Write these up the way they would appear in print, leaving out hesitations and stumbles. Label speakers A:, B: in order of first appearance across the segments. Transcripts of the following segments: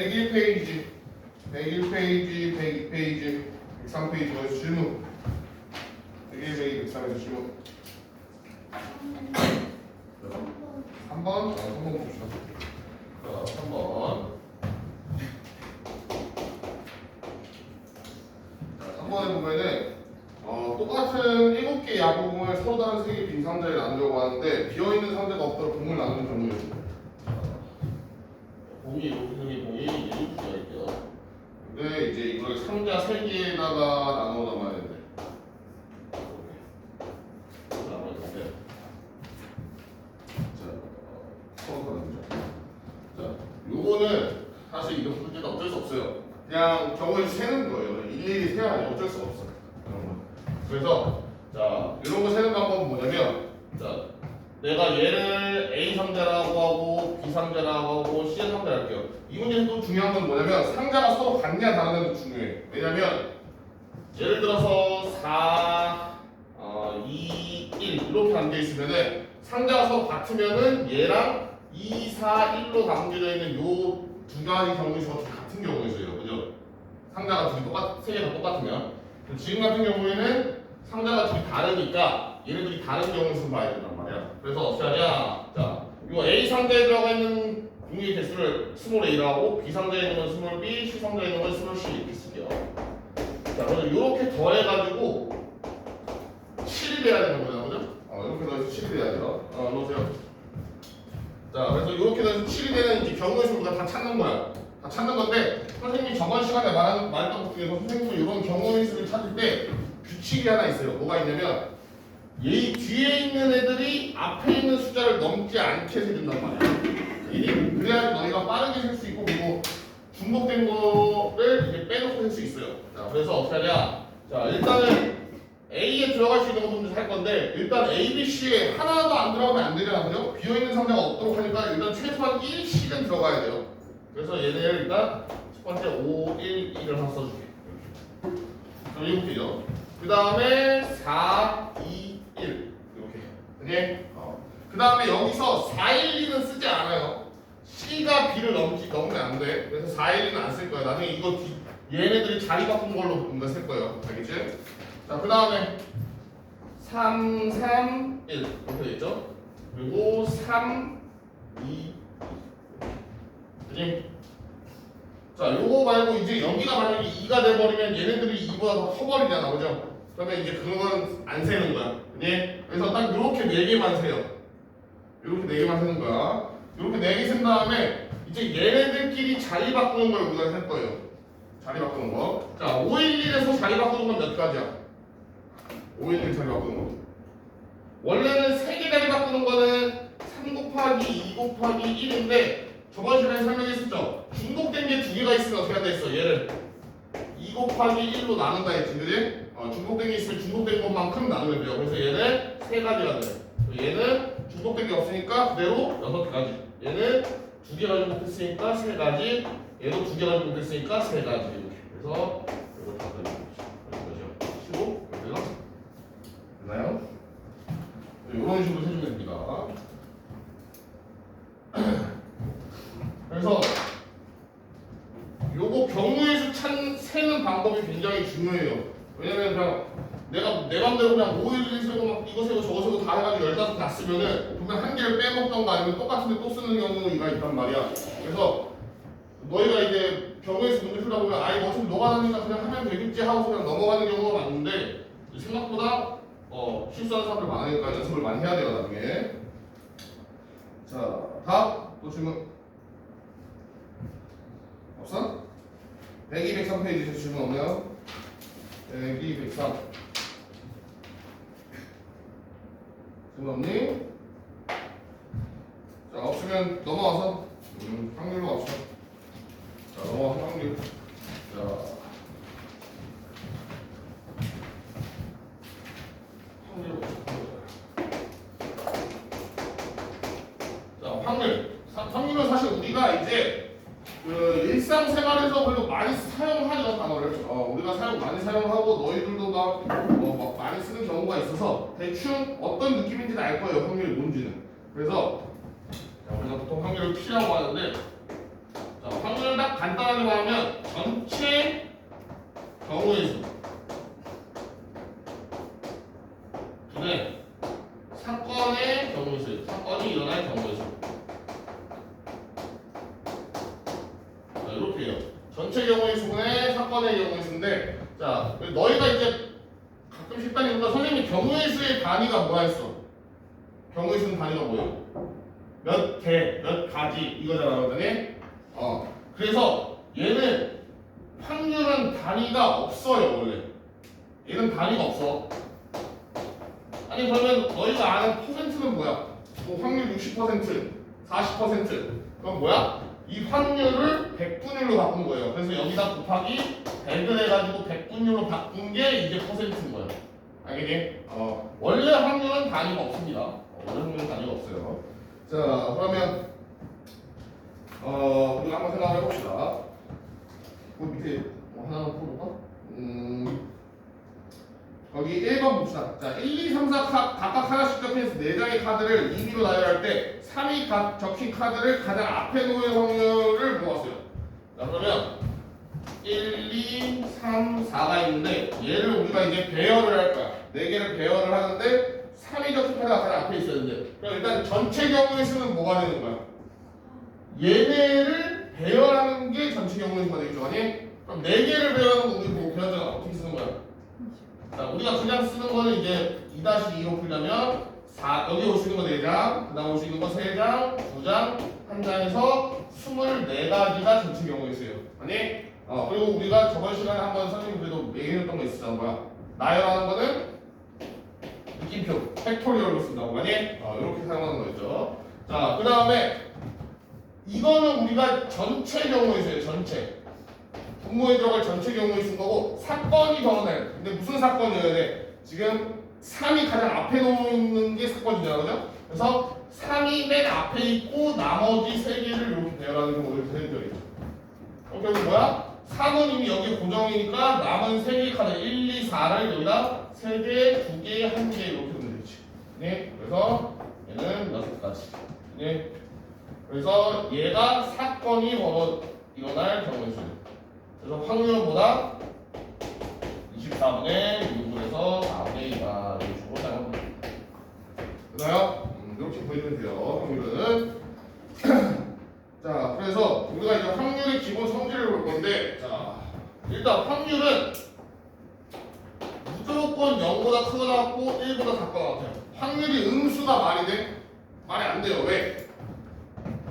A: 101페이지, 101페이지, 102페이지, 103페이지에서 질문. 101페이지, 103에서 질문. 3번? 3번 봅시다. 자, 3번. 자, 3번에 보면은 똑같은 7개의 야구공을 서로 다른 3개의 빈 상자에 나누려고 하는데 비어있는 상자가 없도록 공을 나누는 경우입니다.
B: 공이 이렇게 공이 이렇게 되어 있고요.
A: 근데 이제 이걸 상자 3개에다가 나눠 담아야 되는데. 자, 서로 다른 점. 자, 요거는 사실 이거 풀 때는 어쩔 수 없어요. 그냥 경우에 세는 거예요. 일일이 세야 돼. 어쩔 수가 없어. 그래서 자, 이런 거 세는 방법은 뭐냐면, 자, 내가 얘를 A 상자라고 하고 B 상자라고 하고 C 상자라고 할게요. 이 문제에서 또 중요한 건 뭐냐면 상자가 서로 같냐 다르냐도 중요해. 왜냐면 예를 들어서 4, 2, 1 이렇게 담겨 있으면은 상자가 서로 같으면은 얘랑 2, 4, 1로 담겨져 있는 요 두 가지 경우에서 같은 경우가 있어요. 그죠? 상자가 세 개 다 똑같으면. 지금 같은 경우에는 상자가 둘이 다르니까 얘네들이 다른 경우를 봐야 된단 말이야. 그래서 어떻게 하냐? 자, 이거 A 상자에 들어가 있는 공의 개수를 스몰 A로 하고 B 상자에 있는 건 스몰 B, C 상자에 있는 건 스몰 C 이렇게 쓸게요. 자, 그래서 이렇게 더해가지고 7이 돼야 되는 거잖아, 그죠? 이렇게 더해서 7이 돼야 돼요. 놓으세요. 자, 그래서 이렇게 돼서 7이 되는 이제 경우의 수를 우리가 다 찾는 거야. 다 찾는 건데 선생님이 저번 시간에 말했던 것 중에서 선생님이 이런 경우의 수를 찾을 때 규칙이 하나 있어요. 뭐가 있냐면 얘 뒤에 있는 애들이 앞에 있는 숫자를 넘지 않게 세준단 말이야. 그래야 너희가 빠르게 셀 수 있고 그리고 중복된 거를 이제 빼놓고 셀 수 있어요. 자, 그래서 어떻게 하냐? 자, 일단은 A에 들어갈 수 있는 것부터 할 건데 일단 A, B, C에 하나도 안 들어가면 안 되잖아, 그죠? 비어있는 상자가 없도록 하니까 일단 최소한 1씩은 들어가야 돼요. 그래서 얘네를 일단 첫 번째 5, 1, 1을 하나 써줄게. 그럼 7개죠. 그 다음에 4, 2, 1 이렇게. 그 다음에 여기서 4, 1, 2는 쓰지 않아요. C가 B를 넘으면 안 돼. 그래서 4, 1, 2는 안 쓸 거야. 나중에 이거 얘네들이 자리 바꾼 걸로 뭔가 쓸 거예요. 알겠지? 자, 그 다음에 3, 3, 1 이렇게 되겠죠? 그리고 3, 2, 그지? 자, 요거 말고 이제 여기가 만약에 2가 돼버리면 얘네들이 2보다 더 커버리잖아, 그죠? 그러면 이제 그건 안 세는 거야. 그지? 그래서 딱 요렇게 4개만 세요. 요렇게 4개만 세는 거야. 요렇게 4개 센 다음에 이제 얘네들끼리 자리 바꾸는 걸 우리가 셀 거예요. 자리 바꾸는 거. 자, 511에서 자리 바꾸는 건 몇 가지야? 511 자리 바꾸는 거. 원래는 3개 자리 바꾸는 거는 3 곱하기 2 곱하기 1인데 저번 시간에 설명했었죠? 중복된 게 2개가 있으면 어떻게 한다 했어? 얘를 2 곱하기 1로 나눈다 했지, 그지? 중복된 게 있으면 중복된 것만큼 나누면 돼요. 그래서 얘는 3가지가 돼. 얘는 중복된 게 없으니까 그대로 6가지. 얘는 2개가 중복됐으니까 3가지. 얘도 2개가 중복됐으니까 3가지. 이렇게. 그래서 이거 다 되는 거죠. 치고 여기서 됐나요? 이런 식으로 해주면 됩니다. 그래서 요거 경우의 수 세는 방법이 굉장히 중요해요. 왜냐면 그냥 내가 내 맘대로 그냥 5, 1, 1 세고 막 이거 세고 저거 세고 다 해가지고 15개 다 쓰면은 분명 한 개를 빼먹던가 아니면 똑같은데 또 쓰는 경우가 있단 말이야. 그래서 너희가 이제 경우의 수 문제 풀다 보면 아이 어차피 너가 하니까 그냥 하면 되겠지 하고 그냥 넘어가는 경우가 많은데 생각보다 실수하는 사람들 많으니까 연습을 많이 해야 돼요, 나중에. 자, 다음 또 질문 없어? 102, 103페이지 질문 없나요? 102, 103 질문 없니? 자, 없으면 넘어와서 확률로 갑시다. 자, 넘어와서 확률. 자, 확률은 사실 우리가 이제 일상생활에서 별로 많이 사용하죠, 단어를. 우리가 많이 사용하고 너희들도 막 많이 쓰는 경우가 있어서 대충 어떤 느낌인지는 알 거예요, 확률이 뭔지는. 그래서 우리가 보통 확률을 P라고 하는데 자, 확률을 딱 간단하게 말하면 전체 경우의 수 분의 사건의 경우의 수, 사건이 일어날 경우의 수. 자, 이렇게 해요. 전체 경우의 수분의 사건의 경우의 수인데, 자, 너희가 이제 가끔 식단이보다 선생님이 경우의 수의 단위가 뭐라 했어? 경우의 수는 단위가 뭐예요? 몇 개, 몇 가지 이거잖아, 그러더니. 그래서 얘는 확률은 단위가 없어요, 원래. 얘는 단위가 없어. 아니 그러면 너희가 아는 퍼센트는 뭐야? 뭐 확률 60%, 40%. 그럼 뭐야? 이 확률을 100분율로 바꾼 거예요. 그래서 여기다 곱하기 100을 해가지고 100분율로 바꾼 게 이제 퍼센트인 거예요. 알겠니? 원래 확률은 단위가 없습니다. 원래 확률은 단위가 없어요. 자, 그러면 우리가 한번 생각을 해봅시다. 그 밑에 뭐 하나만 풀어볼까? 거기 1번 봅시다. 자, 1, 2, 3, 4 각각 하나씩 적혀서 4장의 카드를 2위로 나열할 때 3위 적힌 카드를 가장 앞에 놓을 확률을 모았어요. 자, 그러면 1, 2, 3, 4가 있는데 얘를 우리가 이제 배열을 할 거야. 4개를 배열을 하는데 3위 적힌 카드가 가장 앞에 있어야 되는데, 그럼 일단 전체 경우의 수는 뭐가 되는 거야? 얘네를 배열하는 게 전체 경우의 수가 되겠죠, 아니? 그럼 4개를 배열하는 거 우리 뭐 배열자가 어떻게 쓰는 거야? 자, 우리가 그냥 쓰는 거는 이제 2-2로 풀려면 4, 여기 올 수 있는 거 4장, 그 다음 올 수 있는 거 3장, 2장, 1장에서 24가지가 전체 경우의 수예요. 아니? 그리고 우리가 저번 시간에 한번 선생님 그래도 얘기했던 거 있었잖아. 뭐야? 나열하는 거는 느낌표, 팩토리얼로 쓴다고. 아니? 이렇게 사용하는 거였죠. 자, 그 다음에 이거는 우리가 전체 경우의 수예요. 전체. 분모에 들어갈 전체 경우의 수인 거고, 사건이 더러나요. 근데 무슨 사건이어야 돼? 지금 3이 가장 앞에 놓는 게 사건이잖아, 그죠? 그래서 3이 맨 앞에 있고 나머지 3개를 이렇게 배열하는 경우를 해드려야죠. 그럼 결국 뭐야? 3은 이미 여기 고정이니까 남은 3개 카드 1, 2, 4를 여기다 3개, 2개, 1개 이렇게 놓으면 되지. 네? 그래서 얘는 6가지. 네? 그래서 얘가 사건이 일어날 경우의 수예요. 그래서 확률은 뭐다? 24분의 6에서 4분의 2가 이런 식으로 사용합니다. 됐나요? 이렇게 보이면 돼요. 확률은. 자, 그래서 우리가 이제 확률의 기본 성질을 볼 건데, 자, 일단 확률은 무조건 0보다 크거나 같고 1보다 작거나 같아요. 확률이 음수가 말이 돼? 말이 안 돼요. 왜?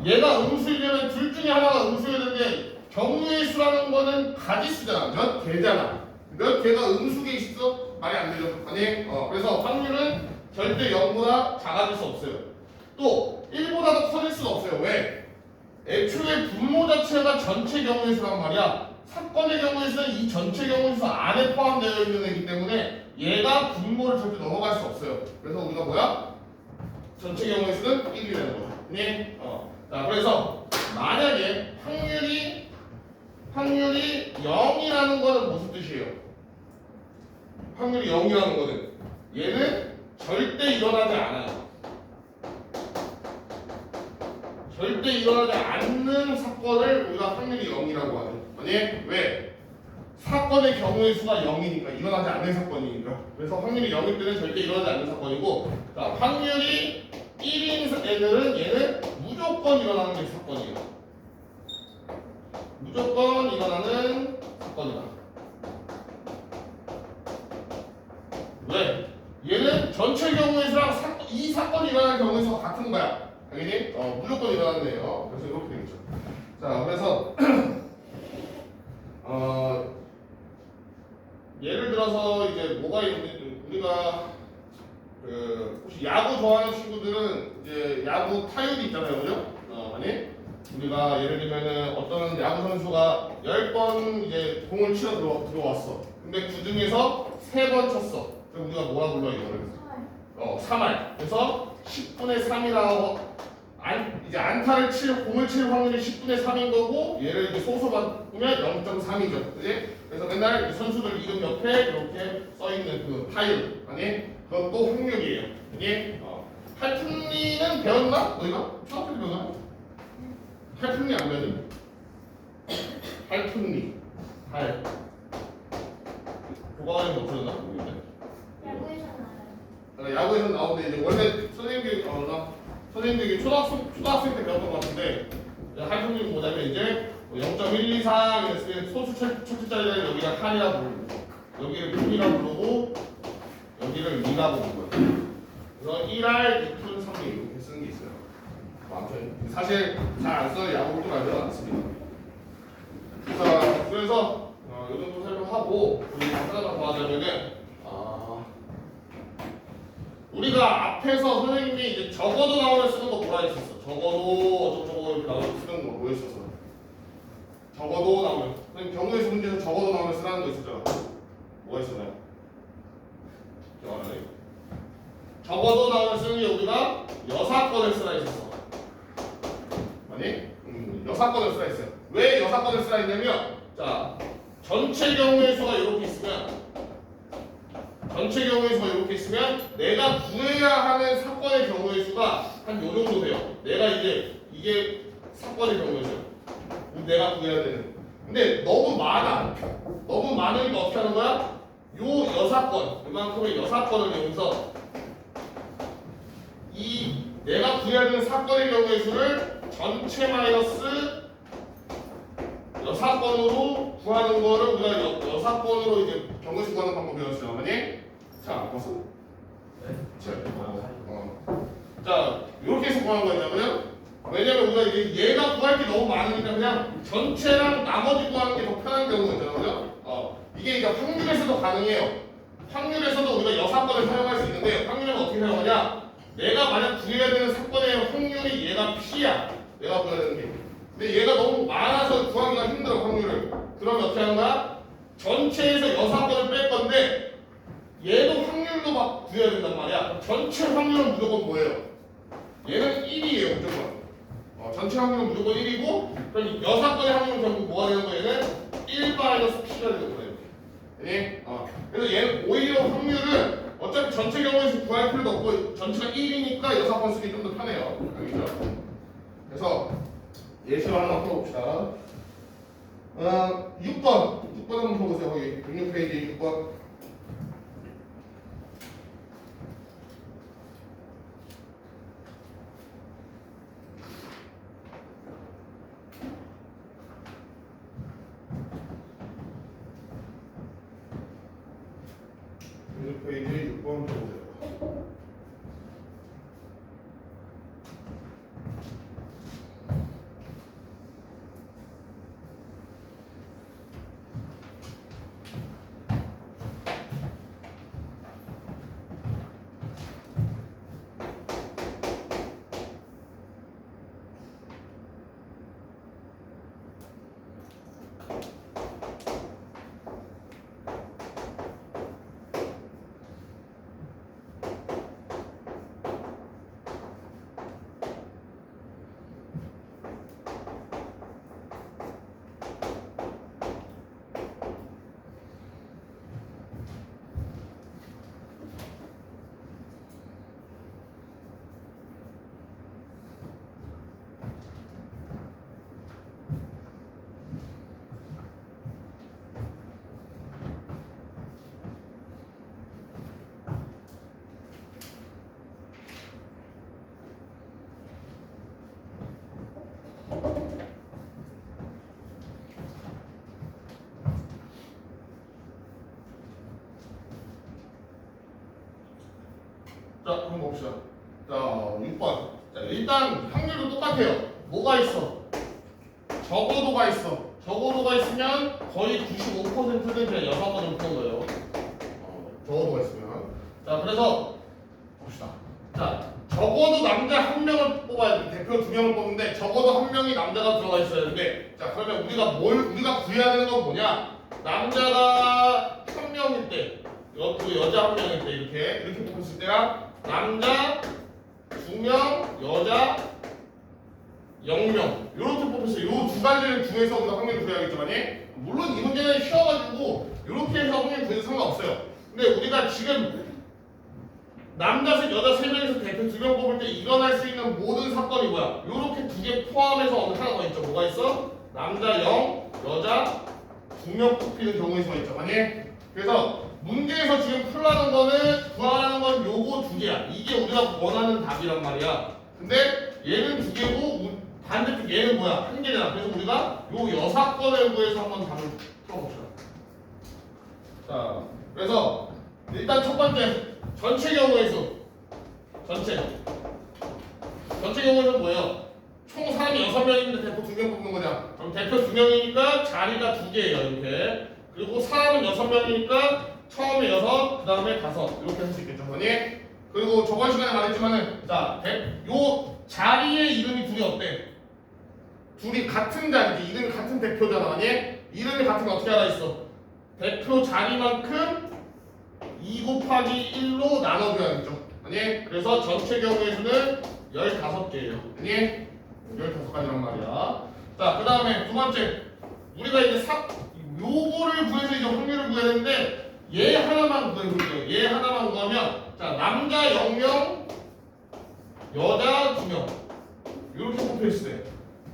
A: 얘가 음수이려면 둘 중에 하나가 음수여야 되는데, 경우의 수라는 거는 가지수잖아. 몇 개잖아. 몇 개가 음수계 있어? 말이 안 되죠. 아니? 그래서 확률은 절대 0보다 작아질 수 없어요. 또 1보다도 커질 수가 없어요. 왜? 애초에 분모 자체가 전체 경우의 수란 말이야. 사건의 경우의 수는 이 전체 경우의 수 안에 포함되어 있는 애기 때문에 얘가 분모를 절대 넘어갈 수 없어요. 그래서 우리가 뭐야? 전체 경우의 수는 1이 되는 거죠. 아니? 자, 그래서 만약에 확률이 0이라는 거는 무슨 뜻이에요? 확률이 0이라는 거는 얘는 절대 일어나지 않아요. 절대 일어나지 않는 사건을 우리가 확률이 0이라고 하죠. 아니? 왜? 사건의 경우의 수가 0이니까, 일어나지 않는 사건이니까. 그래서 확률이 0일 때는 절대 일어나지 않는 사건이고, 자, 확률이 1인 애들은 얘는 무조건 일어나는 게 사건이에요. 무조건 일어나는 사건이다. 왜? 얘는 전체 경우의 수랑 이 사건이 일어나는 경우의 수가 같은 거야. 알겠니? 무조건 일어나는 애예요. 그래서 이렇게 되겠죠. 자, 그래서 예를 들어서 이제 뭐가 있는지, 우리가 혹시 야구 좋아하는 친구들은 이제 야구 타율이 있잖아요, 그죠? 아니? 우리가 예를 들면은 어떤 야구 선수가 10번 이제 공을 치러 들어왔어. 근데 그 중에서 3번 쳤어. 그럼 우리가 뭐라 불러 이거를? 3할. 그래서 10분의 3이라고 이제 안타를 공을 칠 확률이 10분의 3인 거고, 얘를 이제 소수 바꾸면 0.3이죠. 그지? 그래서 맨날 선수들 이름 옆에 이렇게 써 있는 그 타율, 아니? 그것도 확률이에요. 아니? 할품리는 배웠나? 너희가? 초등학교 때 배웠나? 할품리 안 배웠니? 할풍리 할 교과관에 없어졌나 모르겠네.
C: 야구에서 나와요.
A: 야구에서 나오는데 이제 원래 선생님들이 초등학생 때 배웠던 것 같은데 할풍리는 뭐냐면 이제 0.123 이랬을 때 소수 첫째자리를 여기가 한이라고 부르고 여기를 분이라고 부르고 여기를 2라고 부르고요. 그래서 1할 2푼 3리 이렇게 쓰는 게 있어요. 아무튼 사실 잘 안 써요. 야구도 말도 않습니다. 자, 그래서 이 정도 설명하고 우리 하나 더 하자면은 우리가 앞에서 선생님이 이제 적어도 나오면 쓰는 거 뭐라 했었어? 적어도 어쩌고저쩌고 이렇게 나오면 쓰는 거 뭐 했었어? 적어도 나오면 선생님 경우에서 문제에서 적어도 나오면 쓰라는 거 있었잖아. 뭐가 있었나요? 기억나요? 적어도 나오면 쓰는 게 우리가 여사건을 쓰라 했었어. 아니? 여사건을 쓰라 했어요. 왜 여사건을 쓰라 했냐면 자 전체 경우의 수가 이렇게 있으면 내가 구해야 하는 사건의 경우의 수가 한 요 정도 돼요. 내가 이게 사건의 경우의 수야. 내가 구해야 되는. 근데 너무 많으니까 어떻게 하는 거야? 요 여사건, 이만큼의 여사건을 이용해서 이 내가 구해야 되는 사건의 경우의 수를 전체 마이너스 여사건으로 구하는 거를 우리가 여사건으로 이제 경우수 구하는 방법 배웠어요, 어머니? 자, 벌써? 자, 이렇게 해서 구하는 거냐면요. 왜냐면 우리가 이제 얘가 구할 게 너무 많으니까 그냥 전체랑 나머지 구하는 게 더 편한 경우가 있잖아요. 이게 이제 확률에서도 가능해요. 확률에서도 우리가 여사건을 사용할 수 있는데 확률은 어떻게 사용하냐? 내가 만약 구해야 되는 사건의 확률이 얘가 P야. 내가 구해야 되는 게. 근데 얘가 너무 많아서 구하기가 힘들어 확률을. 그러면 어떻게 하는 거야? 전체에서 여사건을 뺄 건데 얘도 확률로 막 구해야 된단 말이야. 전체 확률은 무조건 뭐예요? 얘는 1이에요 무조건. 전체 확률은 무조건 1이고 그럼 여사건의 확률은 결국 뭐가 되는 거야? 얘는 1 마이너스 P가 되는 거예요. 네? 그래서 얘는 오히려 확률은 어차피 전체 경우에서 구할 필요도 없고 전체가 1이니까 여사건 쓰기 좀 더 편해요. 알겠죠? 그래서 예시로 하나 풀어봅시다. 6번 한번 풀어보세요. 거기 66페이지 6번. 페이지 6번 보세요. 자, 한번 봅시다. 자, 6번. 자, 일단 확률도 똑같아요. 뭐가 있어? 적어도가 있어. 적어도가 있으면 거의 95%는 그냥 6번을 푸는 거예요. 적어도가 있으면. 자, 그래서 봅시다. 자, 적어도 남자 한 명을 뽑아야 돼. 대표 2명을 뽑는데 적어도 한 명이 남자가 들어가 있어야 되는데 자, 그러면 우리가 구해야 되는 건 뭐냐? 남자가 한 명일 때, 여자 한 명일 때 이렇게 뽑았을 때랑 남자 2명, 여자 0명 이렇게 뽑혔어요. 이 두 가지를 중에서 우리가 확률을 구해야겠지만 물론 이 문제는 쉬워가지고 이렇게 해서 확률 구해도 상관없어요. 근데 우리가 지금 남자 셋, 여자 3명에서 대표 2명 뽑을 때 일어날 수 있는 모든 사건이 뭐야? 이렇게 2개 포함해서 하나 더 있죠. 뭐가 있어? 남자 0, 여자 2명 뽑히는 경우의 수가 있죠. 아니? 그래서 문제에서 지금 풀라는 거는 구하라는 건 요거 두 개야. 이게 우리가 원하는 답이란 말이야. 근데 얘는 두 개고 반대쪽 얘는 뭐야? 한 개잖아. 그래서 우리가 요 여사건을 구해서 한번 답을 풀어봅시다. 자, 그래서 일단 첫 번째 전체 경우의 수. 전체 경우의 수는 뭐예요? 총 사람이 6명인데 대표 2명 뽑는 거냐? 그럼 대표 2명이니까 자리가 2개예요. 이렇게. 그리고 사람은 6명이니까 처음에 6, 그 다음에 5 이렇게 할 수 있겠죠. 아니? 그리고 저번 시간에 말했지만은 자, 요 자리의 이름이 둘이 어때? 둘이 같은 자리지. 이름이 같은 대표잖아. 아니? 이름이 같은 거 어떻게 알아있어? 대표 자리만큼 2 곱하기 1로 나눠줘야겠죠. 아니? 그래서 전체 경우의 수는 15개예요. 아니? 15가지란 말이야. 자, 그 다음에 두 번째. 우리가 이제 요거를 구해서 이제 확률을 구해야 되는데 얘 하나만 구해볼게요. 얘 하나만 구하면 자, 남자 0명, 여자 2명 이렇게 뽑혀있을 때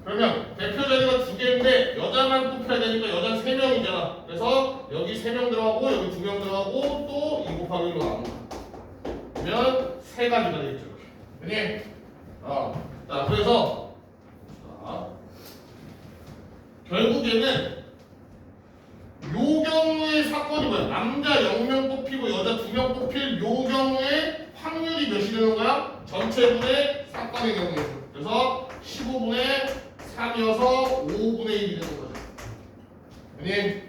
A: 그러면 대표 자리가 2개인데 여자만 뽑혀야 되니까 여자는 3명이잖아. 그래서 여기 3명 들어가고 여기 2명 들어가고 또 2 곱하기 1로 나눈다. 그러면 3가지가 되겠죠. 이렇게. 자, 그래서 자, 결국에는 요 경우의 사건이 뭐야? 남자 0명 뽑히고 여자 2명 뽑힐 요 경우에 확률이 몇이 되는 거야? 전체분의 사건의 경우에. 그래서 15분의 3이어서 5분의 1이 되는 거죠. 아니?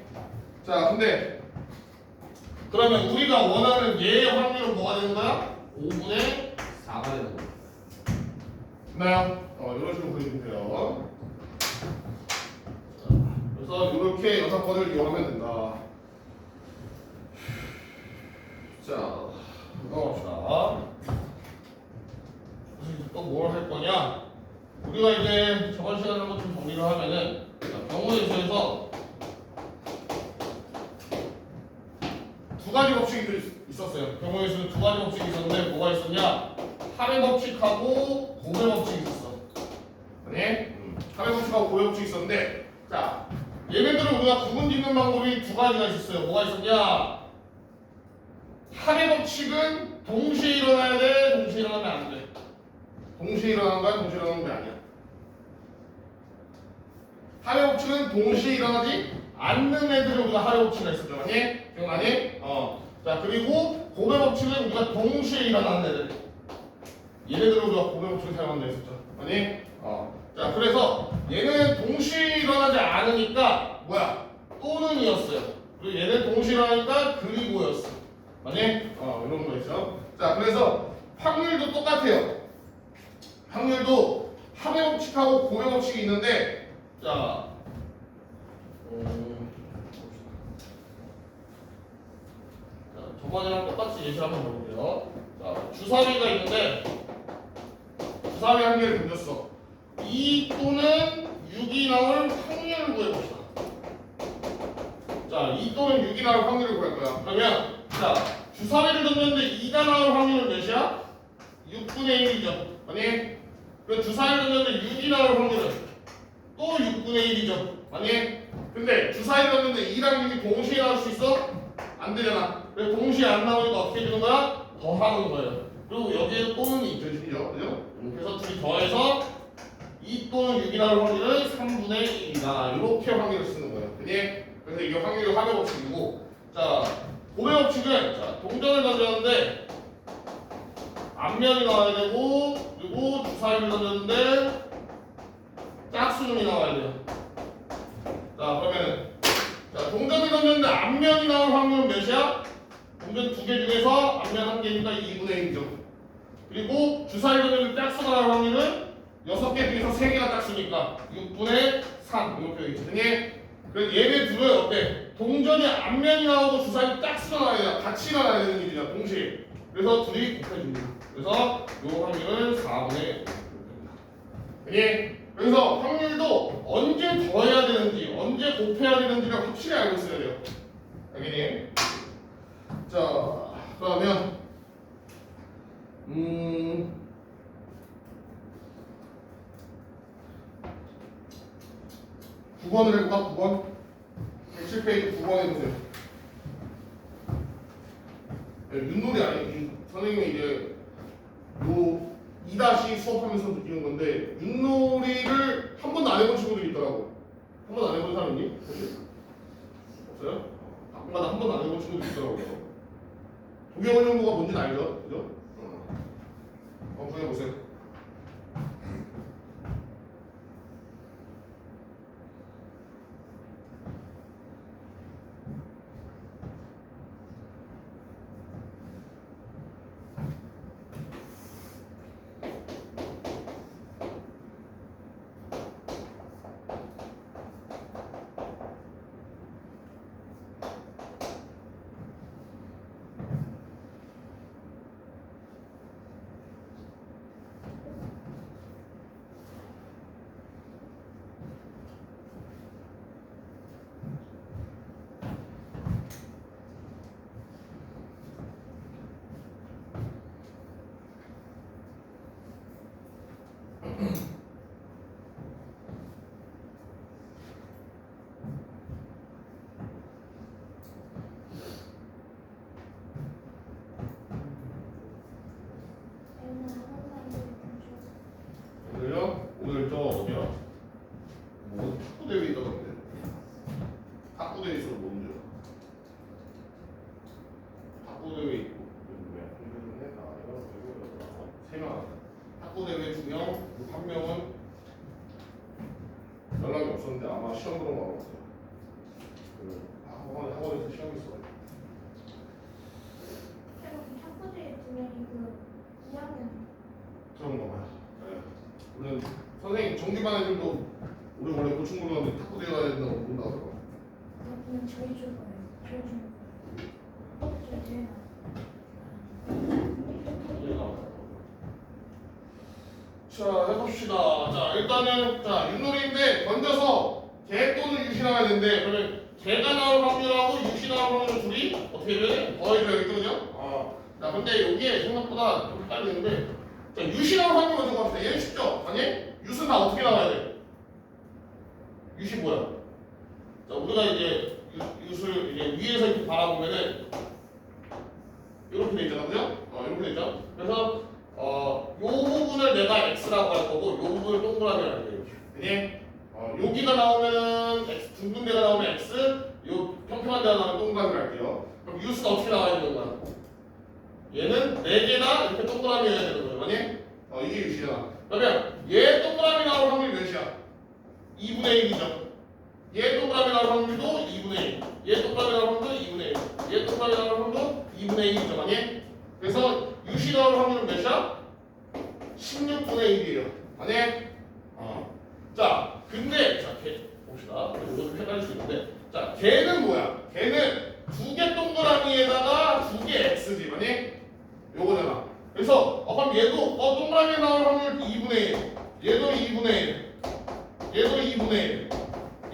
A: 자, 근데 그러면 우리가 원하는 얘의 확률은 뭐가 되는 거야? 5분의 4가 되는 거야. 됐나요? 이런 식으로 그려주세요. 그래서 이렇게 6번을 이용하면 된다. 자, 넘어갑시다. 또 뭘 할 거냐? 우리가 이제 저번 시간에 한번 좀 정리를 하면은 경우의 수에서 두 가지 법칙이 있었어요. 경우의 수는 두 가지 법칙이 있었는데 뭐가 있었냐? 합의 법칙하고 고배 법칙이 있었어. 아니? 합의 법칙하고 고배 법칙이 있었는데 자, 얘네들은 우리가 구분 짓는 방법이 두 가지가 있었어요. 뭐가 있었냐? 합의 법칙은 동시에 일어나야 돼, 동시에 일어나면 안 돼. 동시에 일어나는 거야, 동시에 일어나는 게 아니야. 합의 법칙은 동시에 일어나지 않는 애들이 우리가 합의 법칙이 있었죠. 아니? 기억나니? 자, 그리고 고배 법칙은 우리가 동시에 일어나는 애들. 얘네들은 우리가 고배 법칙을 사용한다 했었죠. 아니? 자, 그래서 얘는 동시에 일어나지 않으니까 뭐야? 또는이었어요. 그리고 얘는 동시에 일어나니까 그리고였어. 아니? 이런 거 있죠. 자, 그래서 확률도 똑같아요. 확률도 합의 법칙하고 고배 법칙이 있는데 자, 저번이랑 똑같이 예시를 한번 볼게요. 자, 주사위가 있는데 주사위 한 개를 던졌어. 2 또는 6이 나올 확률을 구해봅시다. 자, 2 또는 6이 나올 확률을 구할 거야. 그러면 자, 주사위를 던졌는데 2가 나올 확률은 몇이야? 6분의 1이죠. 아니? 그 주사위를 던졌는데 6이 나올 확률은 또 6분의 1이죠. 아니? 근데 주사위를 던졌는데 2랑 6이 동시에 나올 수 있어? 안 되잖아. 그래서 동시에 안 나오니까 어떻게 해주는 거야? 더하는 거예요. 그리고 여기에 또는 있죠. 그죠? 그래서 둘이 더해서 2 또는 6이 나올 확률은 3분의 1이다. 이렇게 확률을 쓰는 거예요. 그래서 이게 확률이 합의 법칙이고, 자, 고배 법칙은 자, 동전을 던졌는데 앞면이 나와야 되고, 그리고 주사위를 던졌는데 짝수num이 나와야 돼요. 자, 그러면은 자, 동전을 던졌는데 앞면이 나올 확률은 몇이야? 동전 2개 중에서 앞면 1개니까 2분의 1이죠. 그리고 주사위를 던졌는데 짝수가 나올 확률은 6개 중에서 3개가 짝수니까 6분의 3 이렇게 되겠지. 그래서 얘네 둘은 어때? 동전이 앞면이 나오고 주사위 짝수가 나와야 돼. 같이 나와야 되는 일이야, 동시에. 그래서 둘이 곱해줍니다. 그래서 요 확률은 4분의 1입니다. 그래서 확률도 언제 더해야 되는지, 언제 곱해야 되는지를 확실히 알고 있어야 돼요. 알겠니? 자, 그러면 9번을 해볼까? 9번? 107페이지 9번 해보세요. 윷놀이 아니 선생님이 이제 요 2다시 수업하면서 느끼는 건데 윷놀이를 한 번도 안 해본 친구들이 있더라고. 한 번도 안 해본 사람 있니? 없어요? 가끔가다 한 번도 안 해본 친구들이 있더라고요. 도경원연구가 뭔지는 알죠? 그죠? 한번 구해보세요. 오늘요? 오늘 저 어디야? 뭐 탁구 대회 있다던데. 탁구 대회 있어서 못 온대요. 탁구 대회 있고 세 명. 탁구 대회 2명, 1명은 연락이 없었는데 아마 시험 보러 가고 있어요. 그 학원에서 시험이 있어. 그런 거 봐요. 네. 우리는 선생님 정기반 애들도 우리 원래 고충 보려는데 탁구 대회 가야 된다고 본다고 하더라고.
C: 그냥 저희 줄 거예요. 저희 줄 거예요. 저희 제일
A: 자, 해봅시다. 자, 일단은 자 윷놀이인데 던져서 개 또는 유시 나와야 되는데 그러면 개가 나올 확률하고 유시 나올 확률 둘이 어떻게 돼? 더해줘야겠죠, 그죠? 자, 근데 여기에 생각보다 좀 헷갈리는데 자, 유시 나올 확률 먼저 봅시다. 얘는 쉽죠? 아니? 유수는 다 어떻게 나와야 돼? 유시 뭐야? 자, 우리가 이제 유수를 이제 위에서 이렇게 바라보면은 이렇게 돼 있잖아, 그죠? 이렇게 돼 있죠? 그래서 요 부분을 내가 x라고 할 거고 요 부분을 동그라미 할게요. 그니 여기가 나오면 x, 둥근 데가 나오면 x, 요 평평한 데가 나오면 동그라미를 할게요. 그럼 유수가 어떻게 나와야 되는 거야? 얘는 4개나 이렇게 동그라미여야 되는 거예요. 아니? 이게 유시잖아. 그러면 얘 동그라미 나올 확률이 몇이야? 2분의 1이죠. 얘 동그라미 나올 확률도 2분의 1. 얘 동그라미 나올 확률도 2분의 1. 얘 동그라미 나올 확률도 2분의 1이죠. 아니? 그래서 유시 나올 확률은 몇이야? 16분의 1이에요. 아니? 자, 근데 자, 개 봅시다. 이거 좀 헷갈릴 수 있는데, 자, 개는 뭐야? 개는 2개 동그라미에다가 2개 x지, 아니? 요거잖아. 그래서 그럼 얘도 동그라미에 나올 확률 2분의 1. 얘도 2분의 1. 얘도 2분의 1.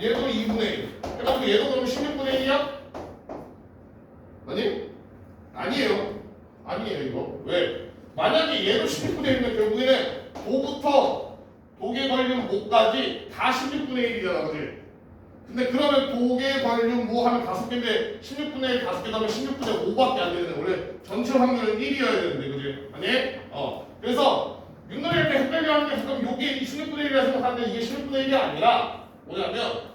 A: 얘도 2분의 1. 해가지고 얘도 그럼 16분의 1이야? 아니? 아니에요. 아니에요, 이거. 왜? 만약에 얘도 16분의 1이면 결국에는 도부터 독에 걸린 모까지 다 16분의 1이잖아, 그지? 근데 그러면 독에 걸린 모 하면 5개인데 16분의 1 5개 하면 16분의 5밖에 안 되는데 원래 전체 확률은 1이어야 되는데, 그지? 아니? 그래서 윷놀이 할 때 헷갈려 하는 게 잠깐 요게 16분의 1이라 생각하는데 이게 16분의 1이 아니라 뭐냐면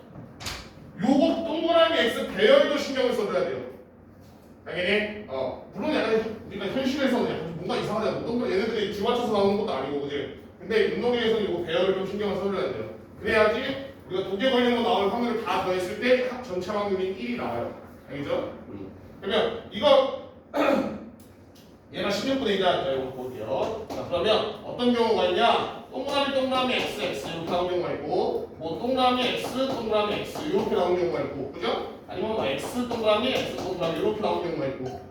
A: 요거 동그라미 x 배열도 신경을 써줘야 돼요. 당연히 물론 약간 우리가 현실에서는 약간 뭔가 이상하잖아. 동그라미 얘네들이 줄 맞춰서 나오는 것도 아니고, 그지? 근데 윷놀이에서는 요거 배열을 좀 신경을 써줘야 돼요. 그래야지 우리가 독에 걸린 거 나올 확률을 다 더했을 때 전체 확률이 1이 나와요. 알겠죠? 그러면 이거 얘가 16분의 1이다. 이거 볼게요. 자, 그러면 어떤 경우가 있냐? 동그라미 x x 이렇게 나오는 경우가 있고, 뭐 동그라미 x 동그라미 x 이렇게 나오는 경우가 있고, 그죠? 아니면 뭐 x 동그라미 x 동그라미 이렇게 나오는 경우가 있고.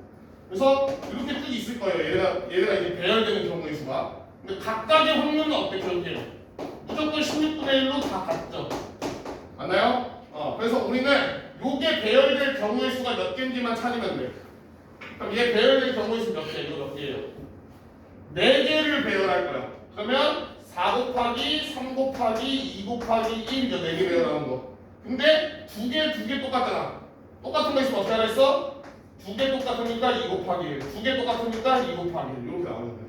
A: 그래서 이렇게 뜻이 있을 거예요. 얘네가 이제 배열되는 경우의 수가. 근데 각각의 확률은 어떻게 결국해요? 무조건 16분의 1로 다 같죠. 맞나요? 그래서 우리는 요게 배열될 경우의 수가 몇 개인지만 찾으면 돼. 그럼 얘 배열될 경우의 수 몇 개? 이거 몇 개예요? 4개를 배열할 거야. 그러면 4 곱하기 3 곱하기 2 곱하기 1이죠. 4개 배열하는 거. 근데 두 개 똑같잖아. 똑같은 거 있으면 어떻게 하라 했어? 두 개 똑같으니까 2 곱하기 1, 두 개 똑같으니까 2 곱하기 1 이렇게 나오면 돼요.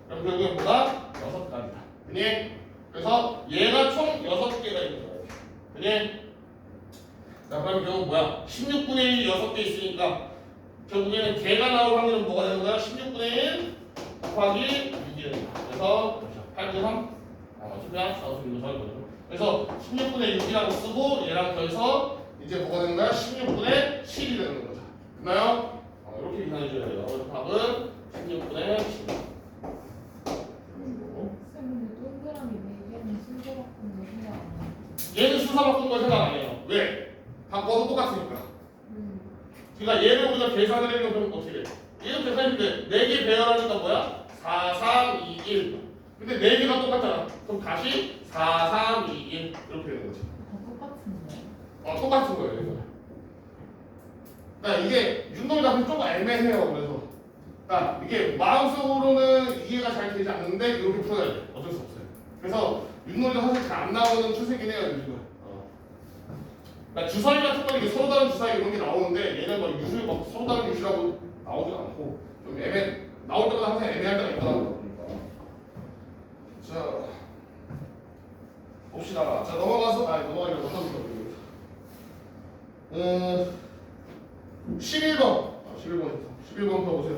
A: 그럼 결국엔 뭐다? 6가지다. 그니? 그래서 얘가 총 6개가 있는 거야. 그니? 자, 그럼 결국 뭐야? 16분의 1이 6개 있으니까 결국에는 개가 나올 확률은 뭐가 되는 거야? 16분의 1 곱하기 6이 되는 거야. 그래서 8분의 3? 어차피 4분의 6을 써있거든요. 그래서 16분의 6이라고 쓰고 얘랑 더해서 이제 뭐가 되는 거야? 16분의 7이 되는 거죠. 됐나요? 이렇게 계산해줘야 돼요. 그래서 답은 16분의 7.
D: 쌤, 동그라미 4개는 순서 바꾼 거 생각 안 해요.
A: 얘는 순서 바꾼 거 생각 안 해요. 왜? 바꿔도 똑같으니까. 그러니까 얘를 우리가 계산을 해보면 그럼 어떻게 돼? 얘는 계산인데 4개 배열하니까 뭐야? 4, 3, 2, 1. 근데 4개가 똑같잖아. 그럼 다시 4, 3, 2, 1 이렇게 되는 거지.
D: 다 똑같은데.
A: 똑같은 거예요, 이거. 그러니까 이게 윷놀이 답이 좀 애매해요. 그래서 그러니까 이게 마음속으로는 이해가 잘 되지 않는데 이렇게 풀어야 돼. 어쩔 수 없어요. 그래서 윷놀이도 사실 잘 안 나오는 추세긴 해요, 요즘은. 그러니까 주사위 같은 거는 이게 서로 다른 주사위 이런 게 나오는데 얘는 막 유술 막 서로 다른 유술하고 나오지 않고 좀 나올 때마다 항상 애매할 때가 있더라고요. 자 봅시다. 자 넘어가기로 넘어가볼게요. 11번 11번 펴보세요.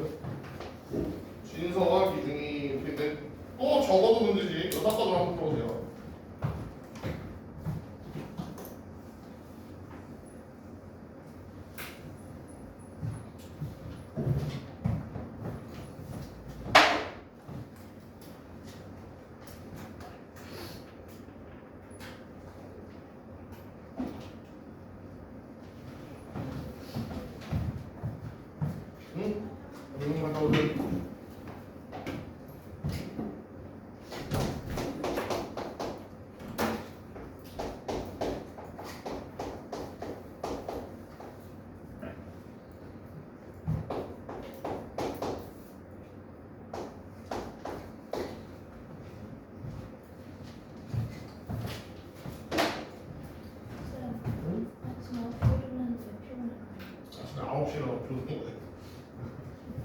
A: 진서와 기준이 이렇게 돼. 또 적어도 문제지. 6번으로 한번 펴보세요. 갔다 오세요. 아침 9시라고 부르는 거예요.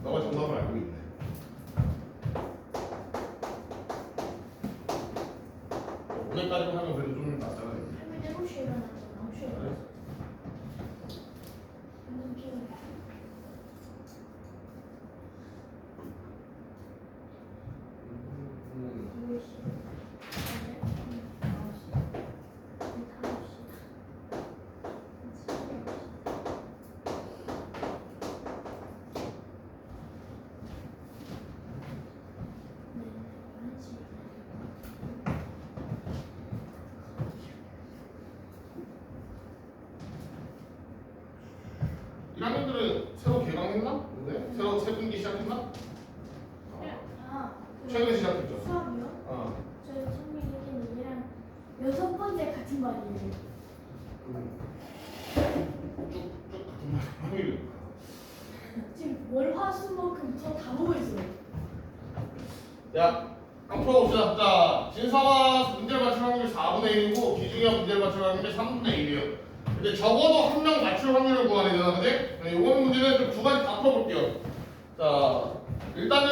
A: 너가 정답을 알고 있네. 오늘까지만 하면 그래도 좀 낫잖아요.
C: 7시에 일어나서 9시에 일어나서 완전 피곤해.
A: 학년들은 새로 개강했나? 네? 새로 새 분기 시작했나? 최근에 시작했죠.
C: 수업이요? 저희 선생님이 얘랑 6번째 같은 말이에요.
A: 쭉 같은 말.
C: 지금 월화수목금 다 보고 있어요.
A: 야, 한번 풀어봅시다. 자, 진서가 문제를 맞출 확률이 4분의 1이고 기중이가 문제를 맞출 확률이 3분의 1이에요. 근데 적어도 한 명 맞출 확률을 구하야 되잖아, 그지? 이번 문제는 좀 두 가지 다 풀어볼게요. 자, 일단은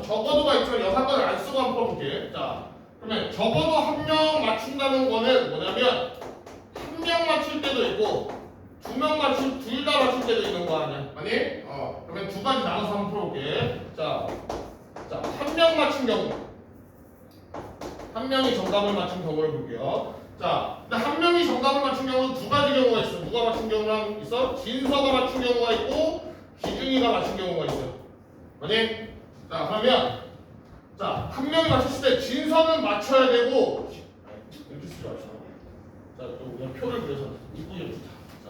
A: 적어도가 있지만 여사건을 안 쓰고 한번 풀어볼게. 자, 그러면 적어도 한 명 맞춘다는 거는 뭐냐면 한 명 맞출 때도 있고 둘 다 맞출 때도 있는 거 아니야? 아니? 그러면 두 가지 나눠서 한번 풀어볼게. 자, 한 명 맞춘 경우, 한 명이 정답을 맞춘 경우를 볼게요. 자, 근데 한 명이 정답을 맞춘 경우는 두 가지 경우가 있어. 누가 맞춘 경우랑 있어? 진서가 맞춘 경우가 있고 기준이가 맞춘 경우가 있어요. 아니? 자, 그러면 한 명이 맞췄을 때 진서는 맞춰야 되고 이렇게 쓰지 마시죠. 자, 또 그냥 표를 그려서 이쁘게 붙자. 자,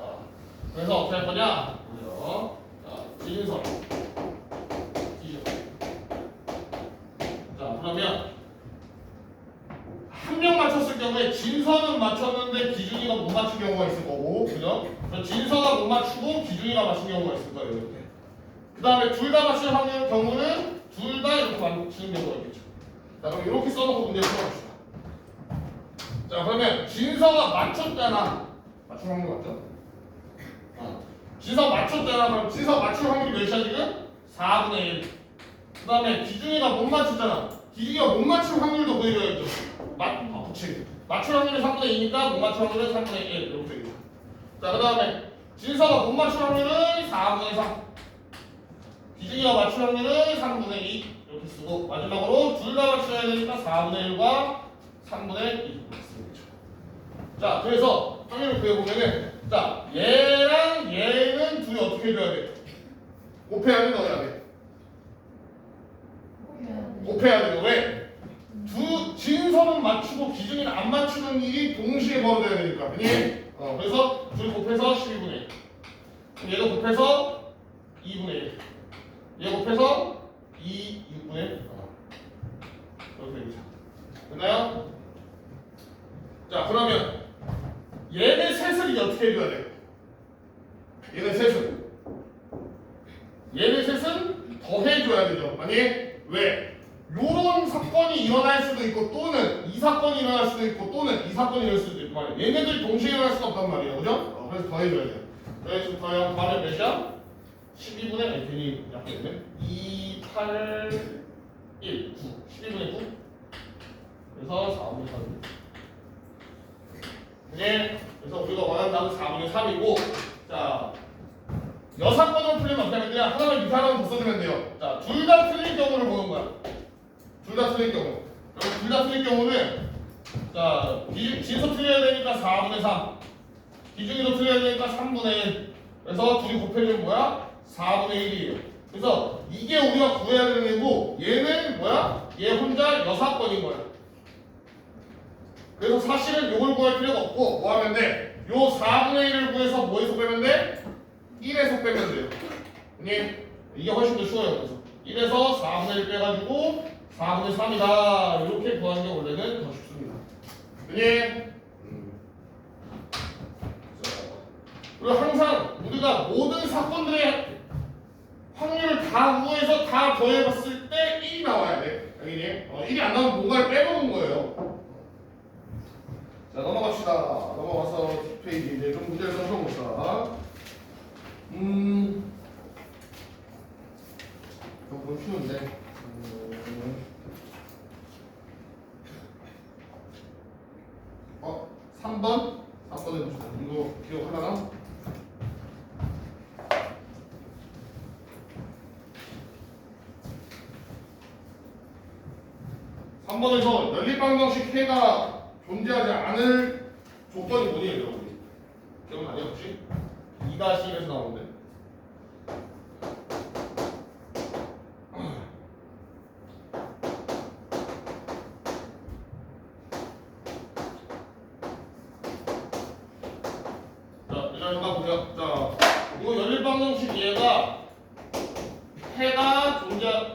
A: 그래서 어떻게 할 거냐? 보세요. 자, 진서. 자, 그러면 한 명 맞췄을 경우에 진서는 맞췄는데 기준이가 못 맞춘 경우가 있을 거고, 그죠? 진서가 못 맞추고 기준이가 맞춘 경우가 있을 거예요, 이렇게. 그 다음에 둘 다 맞출 확률 경우는 둘 다 이렇게 맞추는 경우가 있겠죠. 자, 그럼 이렇게 써놓고 문제를 풀어봅시다. 자, 그러면 진서가 맞췄잖아. 맞출 확률 맞죠? 진서 맞췄잖아. 그럼 진서 맞출 확률이 몇이야 지금? 4분의 1. 그 다음에 기준이가 못 맞췄잖아. 기준이가 못 맞출 확률도 보여줘야죠. 그치. 맞출 확률이 3분의 2니까 못 맞출 확률은 3분의 1 이렇게 되겠죠. 자, 그 다음에 진서가 못 맞출 확률은 4분의 3. 기준이가 맞출 확률은 3분의 2 이렇게 쓰고 마지막으로 둘 다 맞춰야 되니까 4분의 1과 3분의 2 이렇게 쓰는 거죠. 자, 그래서 확률을 구해보면은 자, 얘랑 얘는 둘이 어떻게 해줘야 돼? 곱해야 돼, 넣어야 돼? 곱해야 돼요. 왜? 진서는 맞추고 기준이는 안 맞추는 일이 동시에 벌어져야 되니까. 그니? 그래서 둘이 곱해서 12분의 1. 그럼 얘도 곱해서 2분의 1. 얘 곱해서 6분의 1. 이렇게 되죠. 됐나요? 자, 그러면 얘네 셋을 이제 어떻게 해줘야 돼? 얘네 셋은 더해줘야 되죠. 아니, 왜? 요런 사건이 일어날 수도 있고 또는 이 사건이 일어날 수도 있고 또는 이 사건이 일어날 수도 있고 말이야. 얘네들이 동시에 일어날 수가 없단 말이에요. 그죠? 그래서 더해줘야 돼요. 그래서 더하면 몇이야? 12분의 아니 괜히 약했네. 2, 8, 1, 9. 12분의 9. 그래서 4분의 3. 네. 그래서 우리가 원하는 답은 4분의 3이고 자 여사건으로 풀리면 어떻게 하면 되냐? 하나만 밑에 하나만 더 써주면 돼요. 자, 둘 다 틀린 경우를 보는 거야. 둘 다 틀린 경우. 그럼 둘 다 틀린 경우는 자 진서 틀려야 되니까 4분의 3. 기준이도 틀려야 되니까 3분의 1. 그래서 둘이 곱해주면 뭐야? 4분의 1이에요. 그래서 이게 우리가 구해야 되는 애고 얘는 뭐야? 얘 혼자 여사건인 거야. 그래서 사실은 요걸 구할 필요가 없고 뭐 하면 돼? 요 4분의 1을 구해서 뭐에서 빼면 돼? 1에서 빼면 돼요. 이게 훨씬 더 쉬워요. 그래서 1에서 4분의 1 빼가지고 4분의 3이다 이렇게 구하는 게 원래는 더 쉽습니다. 그리고 항상 우리가 모든 사건들의 확률을 다 구해서 다 더해봤을 때 1이 나와야 돼. 알겠니? 1이 안 나오면 뭔가를 빼먹은 거예요. 자, 넘어갑시다. 넘어가서 뒷페이지 이제 좀 문제를 써봅시다. 조금 쉬운데. 3번? 3번 해봅시다. 이거 기억하려나? 한 번에서 연립방정식 해가 존재하지 않을 조건이 뭐니 여러분? 기억나냐 혹시? 2-1에서 나오는데. 자, 일단 잠깐 보세요. 자, 이거 연립방정식 얘가 해가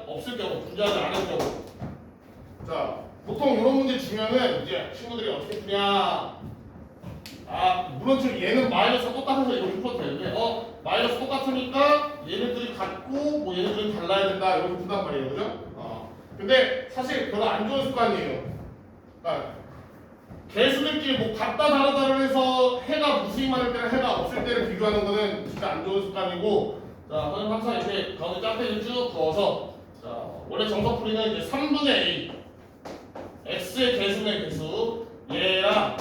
A: 없을 경우, 존재하지 않을 경우. 자, 보통 이런 문제 주면은 이제 친구들이 어떻게 푸냐? 물론 지금 얘는 마이너스 똑같아서 이렇게 풀어도 되는데, 마이너스 똑같으니까 얘네들이 같고, 뭐 얘네들은 달라야 된다 이렇게 푼단 말이에요, 그죠? 근데 사실 별로 안 좋은 습관이에요. 그러니까 개수들끼리 뭐 같다 다르다를 해서 해가 무수히 많을 때랑 해가 없을 때를 비교하는 거는 진짜 안 좋은 습관이고, 자, 선생님 항상 이렇게 가운데 짝대기를 쭉 그어서, 자, 원래 정석풀이는 이제 3분의 A. x의 개수의 개수 얘랑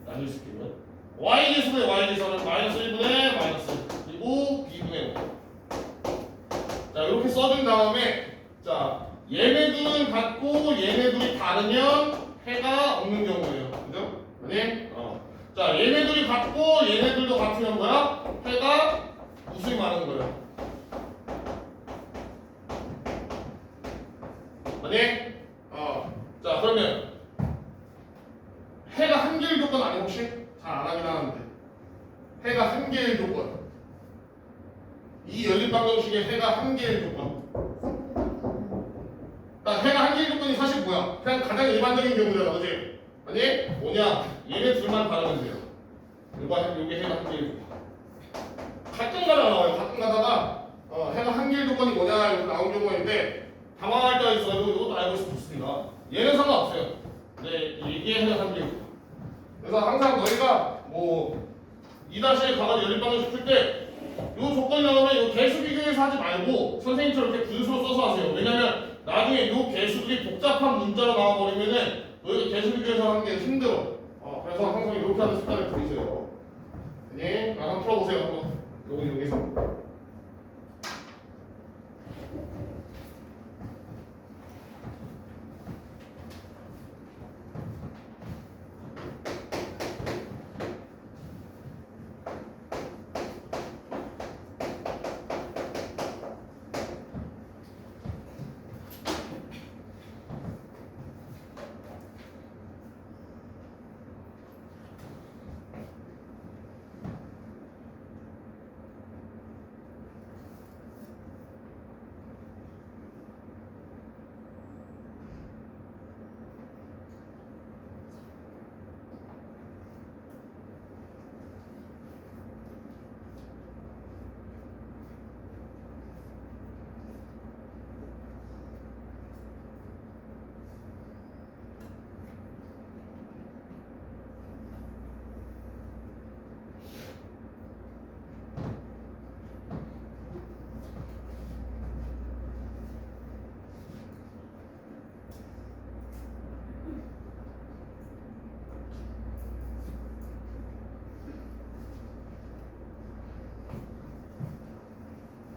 A: 나눌 수 있겠네요. y 개수의 y 개수는 마이너스 1분의 마이너스 그리고 b분의 5. 자, 이렇게 써준 다음에 자 얘네들은 같고 얘네들이 다르면 해가 없는 경우예요. 그죠? 아니? 자, 얘네들이 같고 얘네들도 같으면 뭐야? 해가 무수히 많은 거예요. 아니? 자, 그러면 해가 한 개일 조건 아니야 혹시? 잘 안 하긴 하는데 해가 한 개일 조건. 이 연립방정식의 해가 한 개일 조건. 해가 한 개일 조건이 사실 뭐야? 그냥 가장 일반적인 경우잖아, 그지? 아니? 뭐냐? 얘네 둘만 다르면 돼요. 이게 해가 한 개일 조건. 가끔 가다 나와요. 가끔 가다가 해가 한 개일 조건이 뭐냐 이렇게 나온 경우가 있는데 당황할 때가 있어요. 이것도 알고 있으면 좋습니다. 얘는 상관없어요. 근데 이게 해가 한 개일 조건. 그래서 항상 너희가 뭐 2-1 가가지고 연립방정식 풀 때 요 조건이 나오면 요 개수 비교해서 하지 말고 선생님처럼 이렇게 분수로 써서 하세요. 왜냐면 나중에 요 개수들이 복잡한 문자로 나와버리면은 너희가 개수 비교해서 하는 게 힘들어. 그래서 항상 이렇게 하는 습관을 들이세요. 네, 한번 풀어보세요. 한번 요거 이용해서.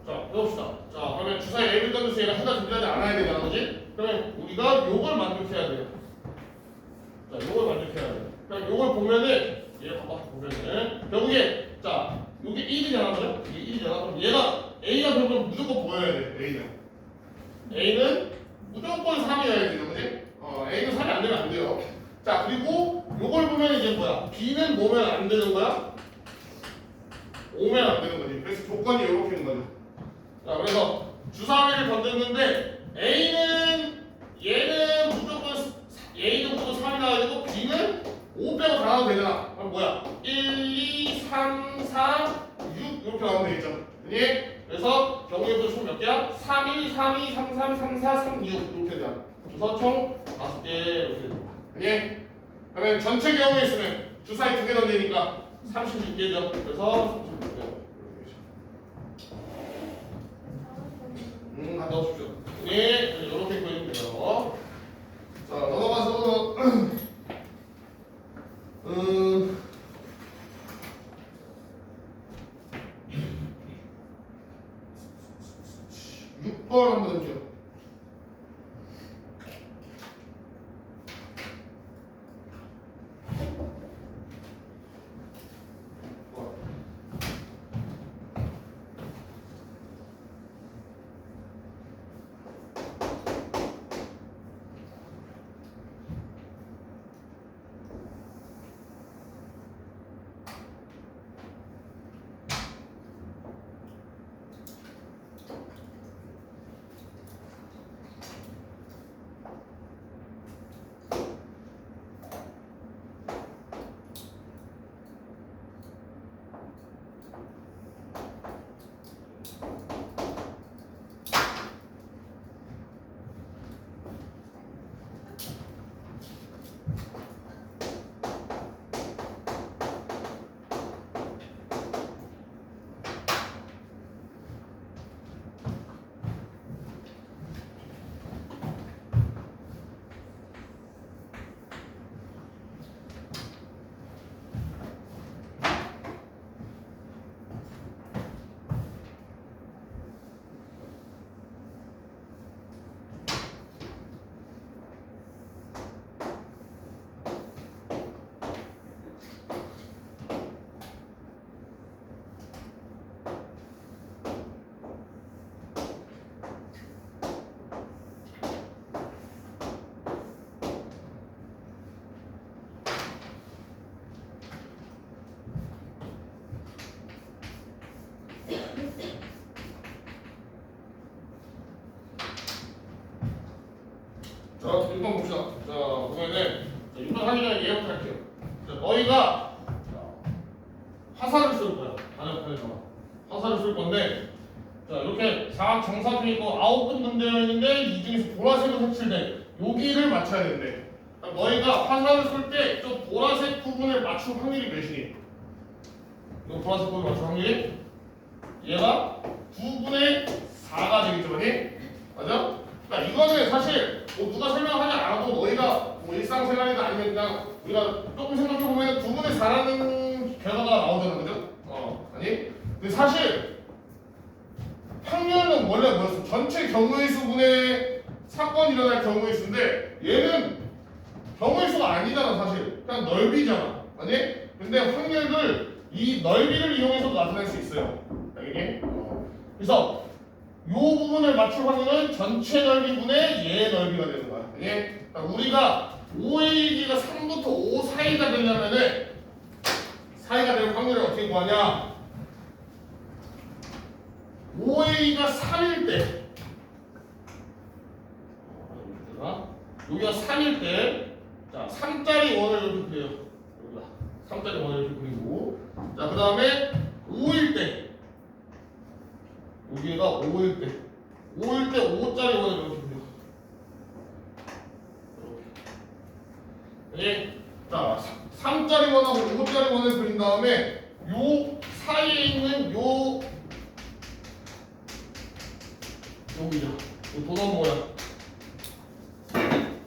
A: 자, 해봅시다. 자, 그러면 주사위 A를 던져서 얘가 하나 준비하지 않아야 되잖아, 그지? 그러면 우리가 요걸 만족해야 돼요. 자, 요걸 만족해야 돼요. 그럼 요걸 보면은, 얘 봐봐, 보면은, 결국에, 자, 요게 1이잖아, 그죠? 이게 1이잖아. 그럼 얘가, A가 결국은 무조건 보여야 돼, A는. A는 무조건 3이어야 돼요, 그지? A는 3이 안 되면 안 돼요. 자, 그리고 요걸 보면 이제 뭐야? B는 뭐면 안 되는 거야? 오면 안 되는 거지. 그래서 조건이 이렇게 있는 거죠. 자, 그래서 주사위를 던졌는데 얘는 무조건 3이 나와야 되고 B는 5 빼고 다 나오면 되잖아. 그럼 뭐야? 1, 2, 3, 4, 6 이렇게 나오면 되겠죠. 그니? 그래서 경우의 수 총 몇 개야? 3, 1, 3, 2, 3, 3, 3, 4, 3, 6 이렇게 되잖아. 그래서 총 5개 이렇게 됩니다. 그니? 그러면 전체 경우의 수는 주사위 2개 던지니까 36개죠. 그래서 36개. 갔다 오십시오. 네, 이렇게 그리면 돼요. 자, 넘어가서 6번 한번 던져. 자, 6번 봅시다. 자, 보면은 6번 하기 전에 얘부터 할게요. 자, 너희가 화살을 쓸 거야. 단역판에서 화살을 쓸 건데, 자, 이렇게 사각 정사각이 있고 9분 문제가 있는데 이 중에서 보라색으로 색칠된 여기를 맞춰야 되는데, 너희가 화살을 쓸 때 저 보라색 부분을 맞출 확률이 몇이니? 이거 보라색 부분 맞출 확률이 얘가 9분의 4가 되겠죠, 맞니? 맞아? 그러니까 이거는 사실 뭐 누가 설명하지 않아도 너희가 뭐 일상생활이나 아니면 그냥 우리가 조금 생각해보면 9분의 4라는 결과가 나오잖아, 그죠? 아니? 근데 사실 확률은 원래 뭐였어? 전체 경우의 수분의 사건이 일어날 경우의 수인데 얘는 경우의 수가 아니잖아, 사실. 그냥 넓이잖아, 아니? 근데 확률을 이 넓이를 이용해서 나타낼 수 있어요. 알겠니? 그래서 이 부분을 맞출 확률은 전체 넓이분의 얘의 넓이가 되는 거야. 그러니까 우리가 5AB가 3부터 5 사이가 되려면은 사이가 되는 확률을 어떻게 구하냐? 5A가 3일 때 여기가 3일 때 자, 3짜리 원을 이렇게 그려요. 여기다 3짜리 원을 이렇게 그리고 자, 그 다음에 5일 때 여기가 5일 때 5일 때 5짜리 원을 이렇게 그려. 이렇게. 자, 3짜리 원하고 5짜리 원을 그린 다음에 요 사이에 있는 여기죠. 요 도넛 모양.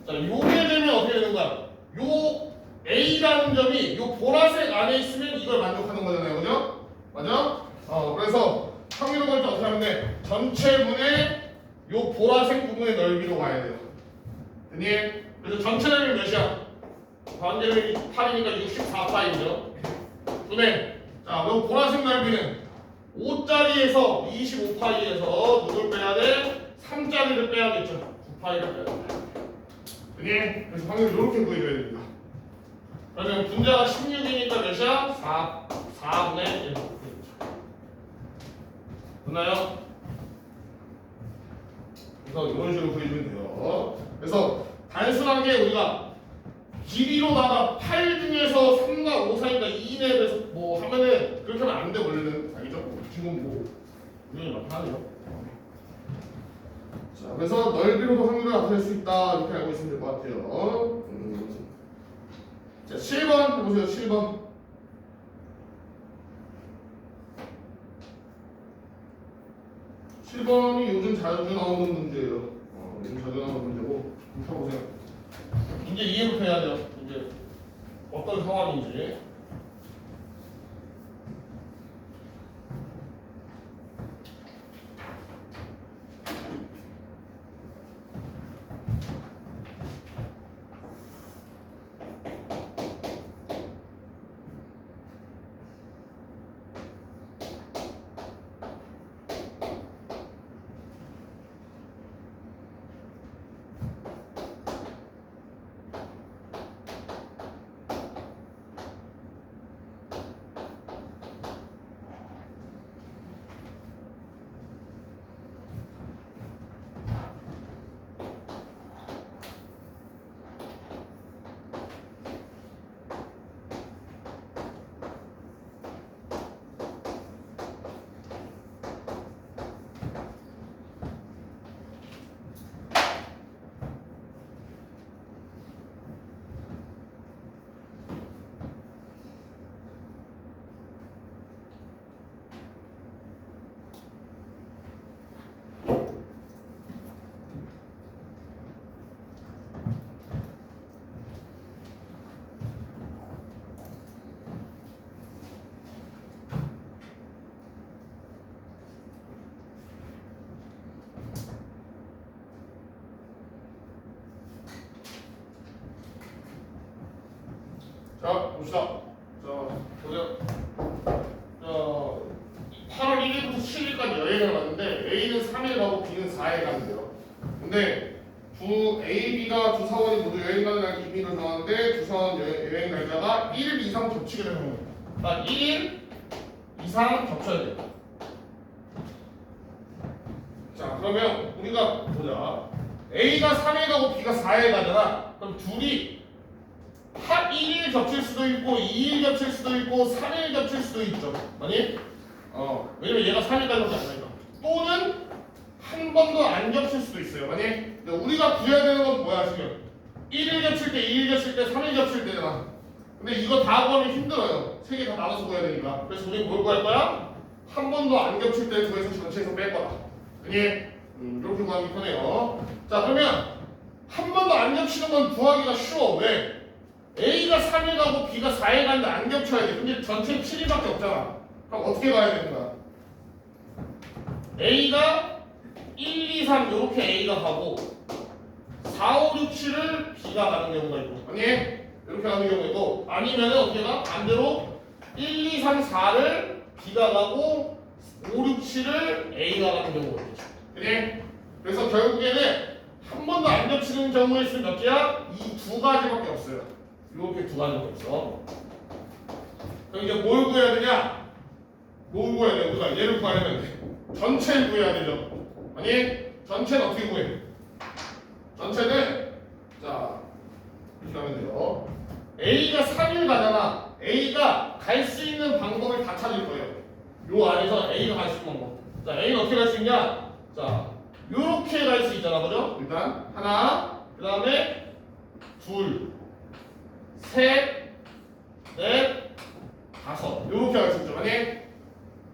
A: 자, 요게 되면 어떻게 되는 거야? 요 A라는 점이 요 보라색 안에 있으면 이걸 만족하는 거잖아요, 그죠? 맞아? 그래서 확률을 볼 때 어떻게 하면 돼? 전체분의 요 보라색 부분의 넓이로 가야 돼요. 됐니? 그래서 전체 넓이는 몇이야? 반대로 8이니까 64파이죠. 분의 자, 요 보라색 넓이는 5짜리에서 25파이에서 누굴 빼야 돼? 3짜리를 빼야겠죠. 9파이를 빼야 돼. 그니? 그래서 확률을 이렇게 구해줘야 됩니다. 그러면 분자가 16이니까 몇이야? 4분의 1. 됐나요? 그래서 이런 식으로 구해주면 돼요. 그래서 단순하게 우리가 길이로다가 8 중에서 3과 5 사이가 2 내에서 뭐 하면은 그렇게 하면 안 돼, 원래는. 아니죠? 지금 뭐 이론이 나타나죠. 자, 그래서 넓이로도 확률을 나타낼 수 있다, 이렇게 알고 있으면 될 것 같아요. 자, 7번 보세요. 7번. 7번이 요즘 자주 나오는 문제예요. 요즘 자주 나오는 문제고 한번 펴보세요. 문제 이해부터 해야 돼요. 이제 어떤 상황인지. 자, 봅시다. 자, 보세요. 자, 8월 1일부터 7일까지 여행을 갔는데 A는 3일 가고 B는 4일 간대요. 근데 A, B가 두 사원이 모두 여행 가는 날 기밀을 정하는데 두 사원 여행 날짜가 1일 이상 겹치게 되는 거예요. 그러니까 1일 이상 겹쳐야 돼요. 자, 그러면 우리가 보자. A가 3일 가고 B가 4일 가잖아. 그럼 둘이 1일 겹칠 수도 있고 2일 겹칠 수도 있고 3일 겹칠 수도 있죠. 아니? 왜냐면 얘가 3일까지 안 가니까. 또는 한 번도 안 겹칠 수도 있어요. 아니? 근데 우리가 구해야 되는 건 뭐야, 지금? 1일 겹칠 때, 2일 겹칠 때, 3일 겹칠 때잖아. 근데 이거 다 구하면 힘들어요. 세 개 다 나눠서 구해야 되니까. 그래서 우리 뭘 구할 거야? 한 번도 안 겹칠 때 구해서 전체에서 뺄 거다. 그니 이렇게 구하기 편해요. 자 그러면 한 번도 안 겹치는 건 구하기가 쉬워. 왜? A가 3에 가고 B가 4에 가는데 안 겹쳐야 돼. 근데 전체 7일밖에 없잖아. 그럼 어떻게 가야 되는 거야? A가 1, 2, 3 이렇게 A가 가고 4, 5, 6, 7을 B가 가는 경우가 있고 아니 이렇게 가는 경우가 있고 아니면 어떻게 가? 반대로 1, 2, 3, 4를 B가 가고 5, 6, 7을 A가 가는 경우가 있죠. 그래? 그래서 결국에는 한 번도 안 겹치는 경우의 수는 몇 개야? 이 두 가지밖에 없어요. 이렇게 두 가지가 있어. 그럼 이제 뭘 구해야 되냐? 뭘 구해야 돼? 우리가 얘를 구하려면 전체를 구해야 되죠. 아니 전체는 어떻게 구해? 전체는 자 이렇게 하면 돼요. A가 3일 가잖아. A가 갈 수 있는 방법을 다 찾을 거예요. 요 안에서 A가 갈 수 있는 방법. 자 A는 어떻게 갈 수 있냐? 자 요렇게 갈 수 있잖아, 그죠? 일단 하나, 그 다음에 둘, 셋, 넷, 다섯 요렇게 갈 수 있죠, 아니?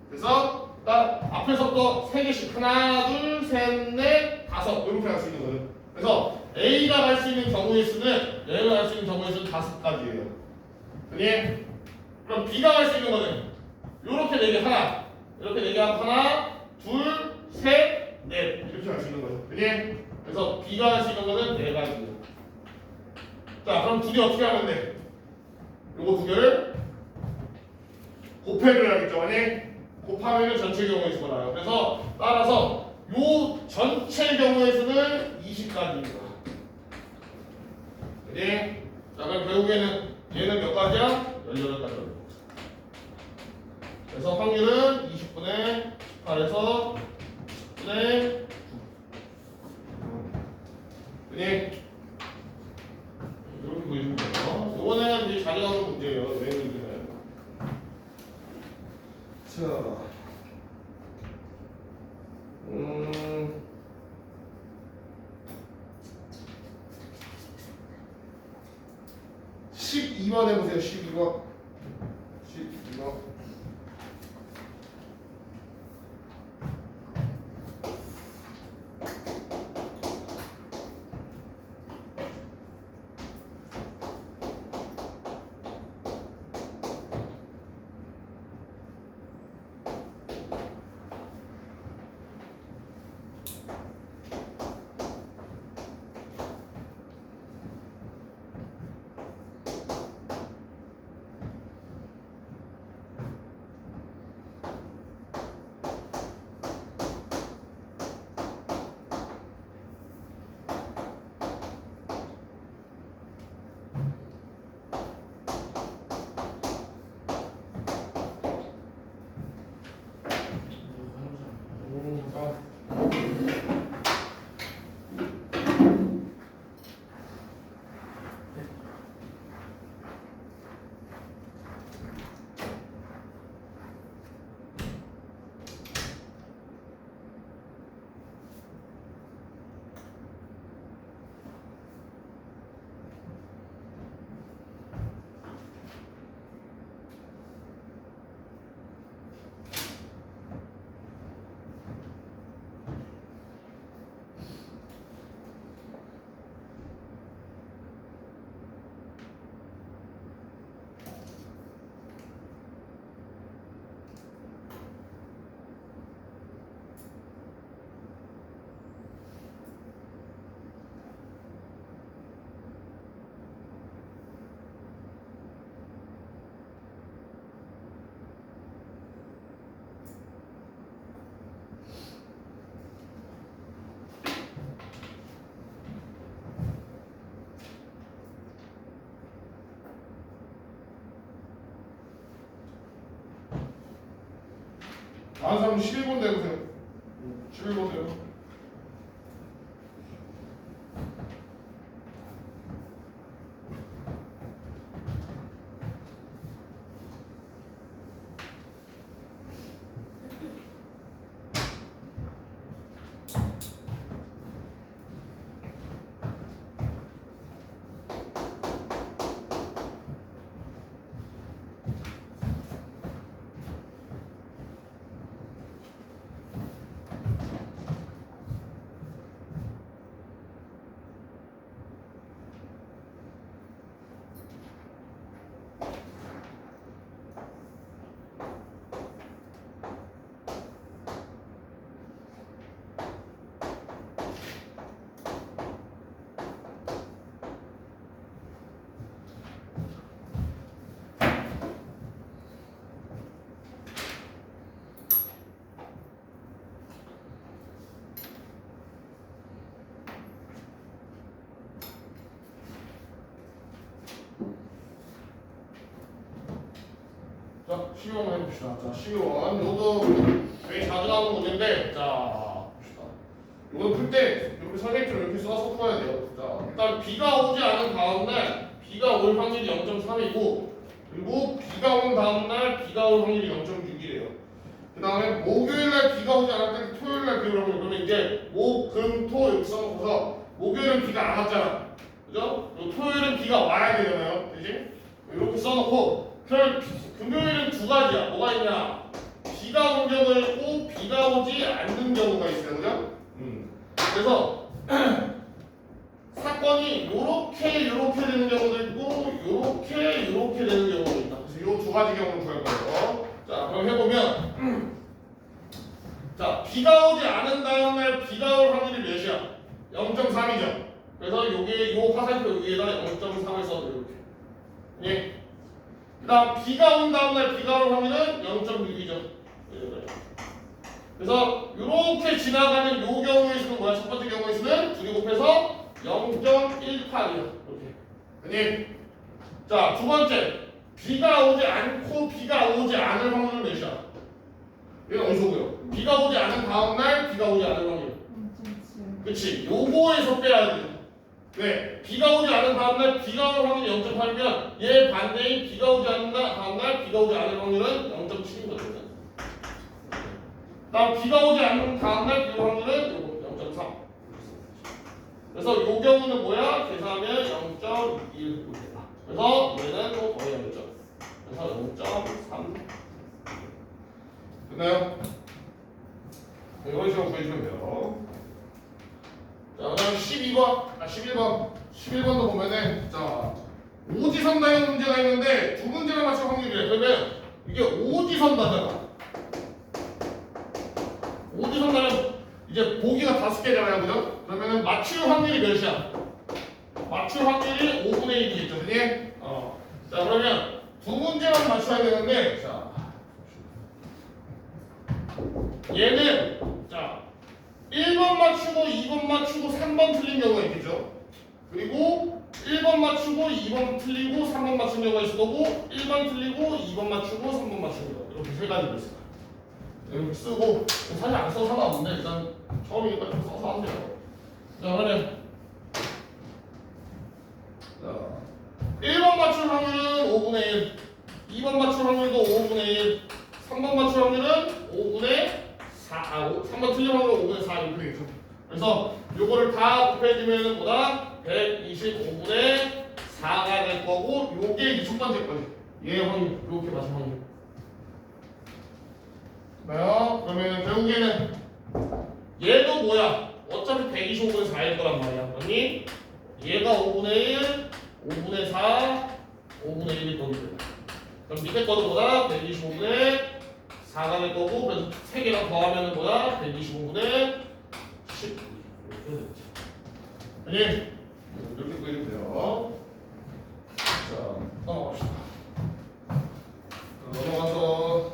A: 그래서 딱 앞에서부터 세 개씩 하나, 둘, 셋, 넷, 다섯 요렇게 갈 수 있는 거죠. 그래서 A가 갈 수 있는 경우의 수는 A가 갈 수 있는 경우의 수는 5가지예요. 아니? 그럼 B가 갈 수 있는 거는 요렇게 네 개 하나, 이렇게 네 개 하나, 둘, 셋, 넷 이렇게 할 수 있는 거죠. 그지? 그래서 B가 할 수 있는 거는 4가지예요. 자, 그럼 둘이 어떻게 하면 돼? 요거 두 개를 곱해줘야겠죠, 아니? 곱하면 전체 경우의 수가 나요. 그래서 따라서 요 전체 경우의 수는 20가지입니다. 그지? 자, 그럼 결국에는 얘는 몇 가지야? 18가지. 그래서 확률은 20분의 18에서 10분의 9. 그니? 이렇게 보여주면 돼요. 요거는 이제 자기 나오는 문제예요. 왜 문제는? 자. 12번 해보세요. 12번. 12번. 다른 사람 11번 내보세요. 11번 내요. 12번 해봅시다. 자, 12번. 요거 되게 자주 나오는 문제인데, 자, 봅시다. 요거 풀 때 이렇게 선생님처럼 이렇게 써서 풀어야 돼요. 자, 일단 비가 오지 않은 다음날 비가 올 확률이 0.3이고, 그리고 비가 온 다음날 비가 올 확률이 0.6이래요. 그 다음에 목요일날 비가 오지 않을 때 토요일날 비가 오면 그러면 이제 목, 금, 토 이렇게 써놓고서 목요일은 비가 안 왔잖아. 그죠? 그리고 토요일은 비가 와야 되잖아요. 그지? 이렇게 써놓고 금요일은 두 가지야. 뭐가 있냐? 비가 온 경우가 있고 비가 오지 않는 경우가 있어요. 그죠? 그래서 사건이 요렇게 되는 경우도 있고 요렇게 되는 경우도 있다. 그래서 요 두 가지 경우를 구할 거예요. 자, 그럼 해보면 자, 비가 오지 않은 다음날 비가 올 확률이 몇이야? 0.3이죠. 그래서 요게 요 화살표 위에다 0.3을 써도 이렇게. 예. 그다음 비가 온 다음날 비가 올 확률은 0.6이죠. 그래서 이렇게 지나가는 요 경우의 수는 뭐야? 첫 번째 경우의 수는 두 개 곱해서 0.18이야. 이렇게. 아니, 자, 두 번째 비가 오지 않고 비가 오지 않을 확률은 몇이야? 이건 어디서 오고요? 비가 오지 않은 다음날 비가 오지 않을 확률. 그치? 요거에서 빼야 돼. 왜? 비가 오지 않은 다음날 비가 올 확률이 0.8이면 얘 반대인 비가 오지 않는 다음날 비가 오지 않을 확률은 0.7인 거거든. 다음 비가 오지 않는 다음날 비가 올 확률은 요거 0.3. 그래서 요 경우는 뭐야? 계산하면 0.61 된다. 그래서 얘는 또 거의 0.. 그래서 0.3. 됐나요? 이런 식으로 구해주면 돼요. 자, 그다음 11번도 보면은 자 오지선다형 문제가 있는데 두 문제만 맞출 확률이래. 그러면 이게 오지선다잖아. 오지선다면 이제 보기가 5개잖아요, 그죠? 그러면은 맞출 확률이 몇이야? 맞출 확률이 5분의 1이겠죠, 그지? 자, 그러면 두 문제만 맞춰야 되는데, 자, 얘는 자 1번 맞추고 2번 맞추고 3번 틀린 경우가 있겠죠. 그리고 1번 맞추고 2번 틀리고 3번 맞춘 경우가 있을 거고 1번 틀리고 2번 맞추고 3번 맞춘 경우 이렇게 세 가지가 있어요. 이렇게 쓰고 사실 안 써도 상관없는데 일단 처음이니까 좀 써서 하면 돼요. 자, 그러면 자 1번 맞출 확률은 5분의 1, 2번 맞출 확률도 5분의 1, 3번 맞출 확률은 5분의 4, 3번 틀린 확률은 5분의 4 이렇게 되겠죠. 그래서 요거를 다 곱해주면 보다 125분의 4가 될 거고 요게 이제 첫 번째 거지. 얘 확률 이렇게 맞춘 확률. 그러면 결국에는 얘도 뭐야? 어차피 125분의 4일 거란 말이야. 아니 얘가 5분의 1, 5분의 4, 5분의 1일 거기 때문에. 그럼 밑에 거도 보다 125분의 4가 될 거고 그래서 3개랑 더하면 뭐야? 125분의 10 이렇게 되겠지. 아니 이렇게 보이면 돼요. 자, 넘어갑시다. 넘어가서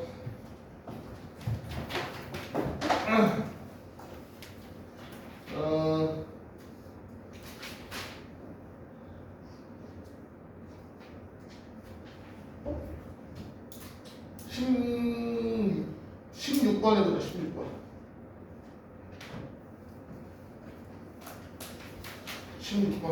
A: 16번 해보자. 16번. 16번.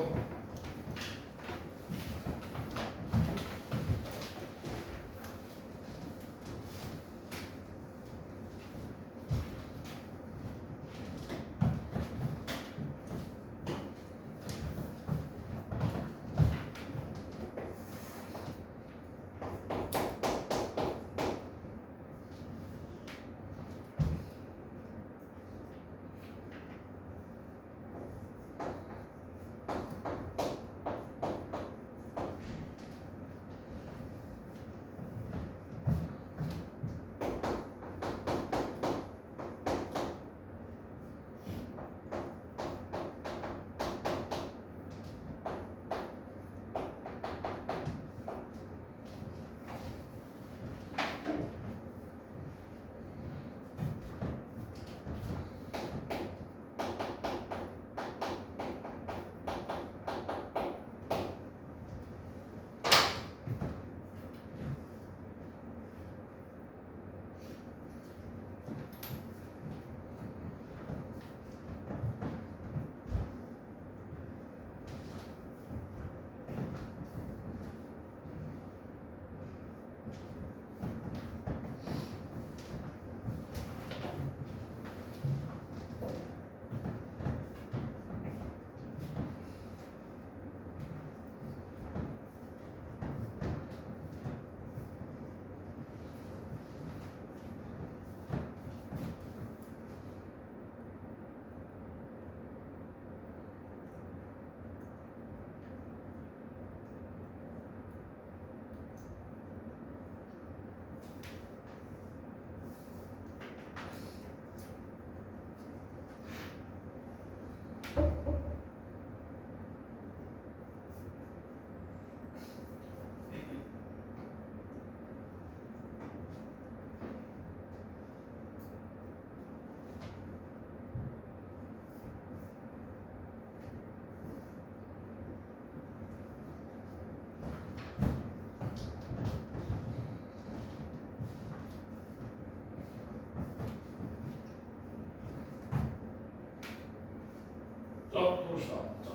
A: 자, 봅시다. 자,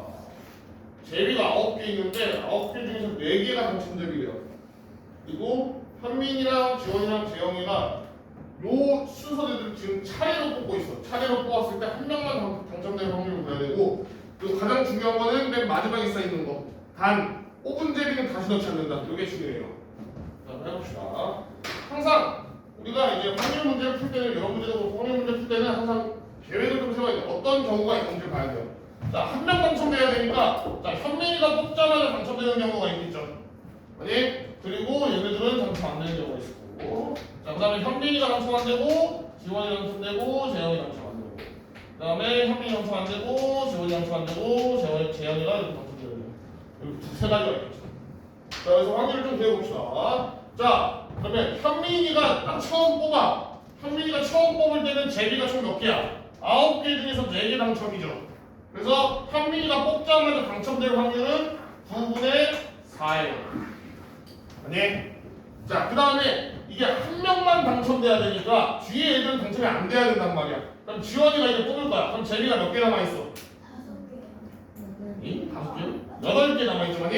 A: 제비가 9개 있는데 9개 중에서 4개가 당첨제비래요. 그리고 현민이랑 지원이랑 재영이가 요 순서대로 지금 차례로 뽑고 있어. 차례로 뽑았을 때 한 명만 당첨될 확률을 봐야 되고, 그리고 가장 중요한 거는 맨 마지막에 써 있는 거. 단 뽑은 제비는 다시 넣지 않는다. 이게 중요해요. 자, 한번 해봅시다. 항상 우리가 이제 확률 문제를 풀 때는, 여러 문제도 그렇고 확률 문제를 풀 때는 항상 계획을 좀 세워야 돼. 어떤 경우가 있는지 봐야 돼요. 자, 한 명 당첨돼야 되니까, 자, 현민이가 뽑자마자 당첨되는 경우가 있겠죠. 아니? 그리고 얘네들은 당첨 안 되는 경우가 있을 거고. 자, 그 다음에 현민이가 당첨 안 되고, 지원이 당첨되고, 재영이 당첨 안 되고. 그 다음에 현민이 당첨 안 되고, 지원이 당첨 안 되고, 재영이가 이렇게 당첨되는 경우. 이렇게 세 가지가 있겠죠. 자, 그래서 확률을 좀 배워봅시다. 자, 그러면 현민이가 딱 처음 뽑아. 현민이가 처음 뽑을 때는 제비가 총 몇 개야? 9개 중에서 4개 당첨이죠. 그래서 현민이가 뽑자마자 당첨될 확률은 9분의 4예요. 아니? 자, 그 다음에 이게 한 명만 당첨돼야 되니까 뒤에 애들은 당첨이 안 돼야 된단 말이야. 그럼 지원이가 이제 뽑을 거야. 그럼 제비가 몇 개 남아있어?
C: 5개.
A: 이? 5개? 8개 남아있죠, 아니?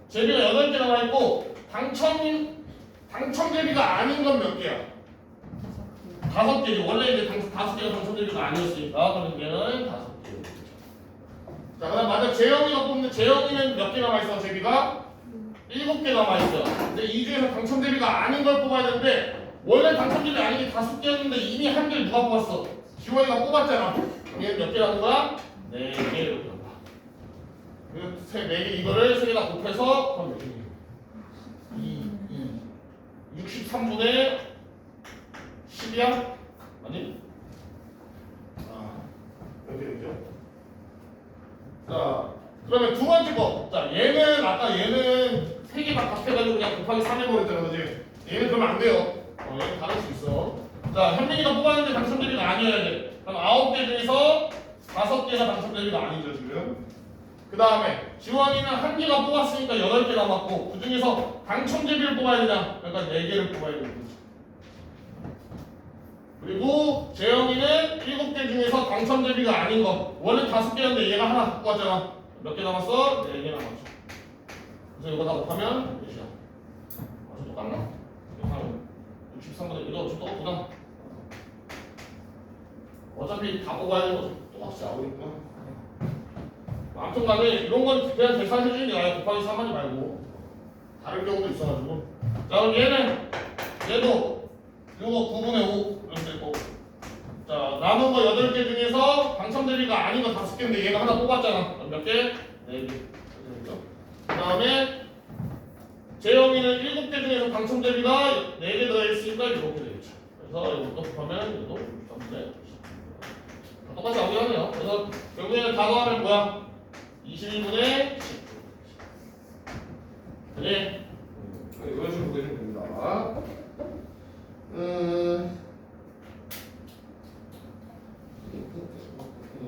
A: 제비가 8개 남아있고, 당첨 제비가 아닌 건 몇 개야? 5개죠. 원래 이제 5개가 당첨 제비가 아니었으니까, 그럼 얘는 5개. 자, 그 다음 만약 재영이가 뽑는데, 재영이는 몇 개 남아있어, 제비가? 7개 남아있어요. 근데 이 중에서 당첨 대비가 아닌 걸 뽑아야 되는데, 원래 당첨 대비 아닌 게 5개였는데 이미 한 개를 누가 뽑았어? 지원이가 뽑았잖아. 얘는 몇 개라는 거야? 4개를 뽑아. 그래서 4개, 이거를 3개다 곱해서 그럼 몇 개냐? 63분의 10이야? 아니? 몇 개 되죠? 자, 그러면 두 번째 거. 자, 얘는 아까 얘는 3개 다 합해가지고 그냥 곱하기 3 해버렸잖아, 그지? 얘는 그러면 안 돼요. 얘는 다를 수 있어. 자, 현민이가 뽑았는데 당첨 대비가 아니어야 돼. 그럼 9개 중에서 5개가 당첨 대비가 아니죠, 지금. 그 다음에 지원이는 1개가 뽑았으니까 8개 남았고, 그 중에서 당첨 대비를 뽑아야 되잖아. 그러니까 4개를 뽑아야 되는 거지. 그리고 재영이는 7개 중에서 당첨 대비가 아닌 거. 원래 5개였는데 얘가 하나 갖고 왔잖아. 몇 개 남았어? 4개 남았죠. 그래서 이거 다 곱하면 몇이야? 좀 똑같나? 곱하면 63분의 1도 좀 똑같구나. 어차피 다 뽑아야 되는 거죠. 똑같이 나오니까. 아무튼 간에 이런 건 그냥 계산해주는 게 아니라 곱하기 3 하지 말고. 다른 경우도 있어가지고. 자, 그럼 얘도 요거 9분의 5 이렇게 되고. 자, 남은 거 8개 중에서 당첨 대비가 아닌 거 5개인데 얘가 하나 뽑았잖아. 그럼 몇 개? 4개. 그 다음에 재영이는 7개 중에서 당첨 대비가 4개 들어있으니까 이렇게 되겠죠. 그래서 이것도 곱하면 이것도 3분의 똑같이 나오긴 하네요. 그래서 결국에는 다 더하면 뭐야? 21분의 10. 네. 이런 식으로 보시면 됩니다.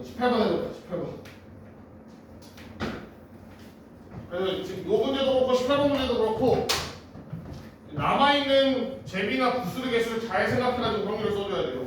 A: 18번 해볼까? 18번. 그래서 지금 요 문제도 그렇고 18번 문제도 그렇고 남아있는 제비나 부수의 개수를 잘 생각해가지고 확률을 써줘야 돼요.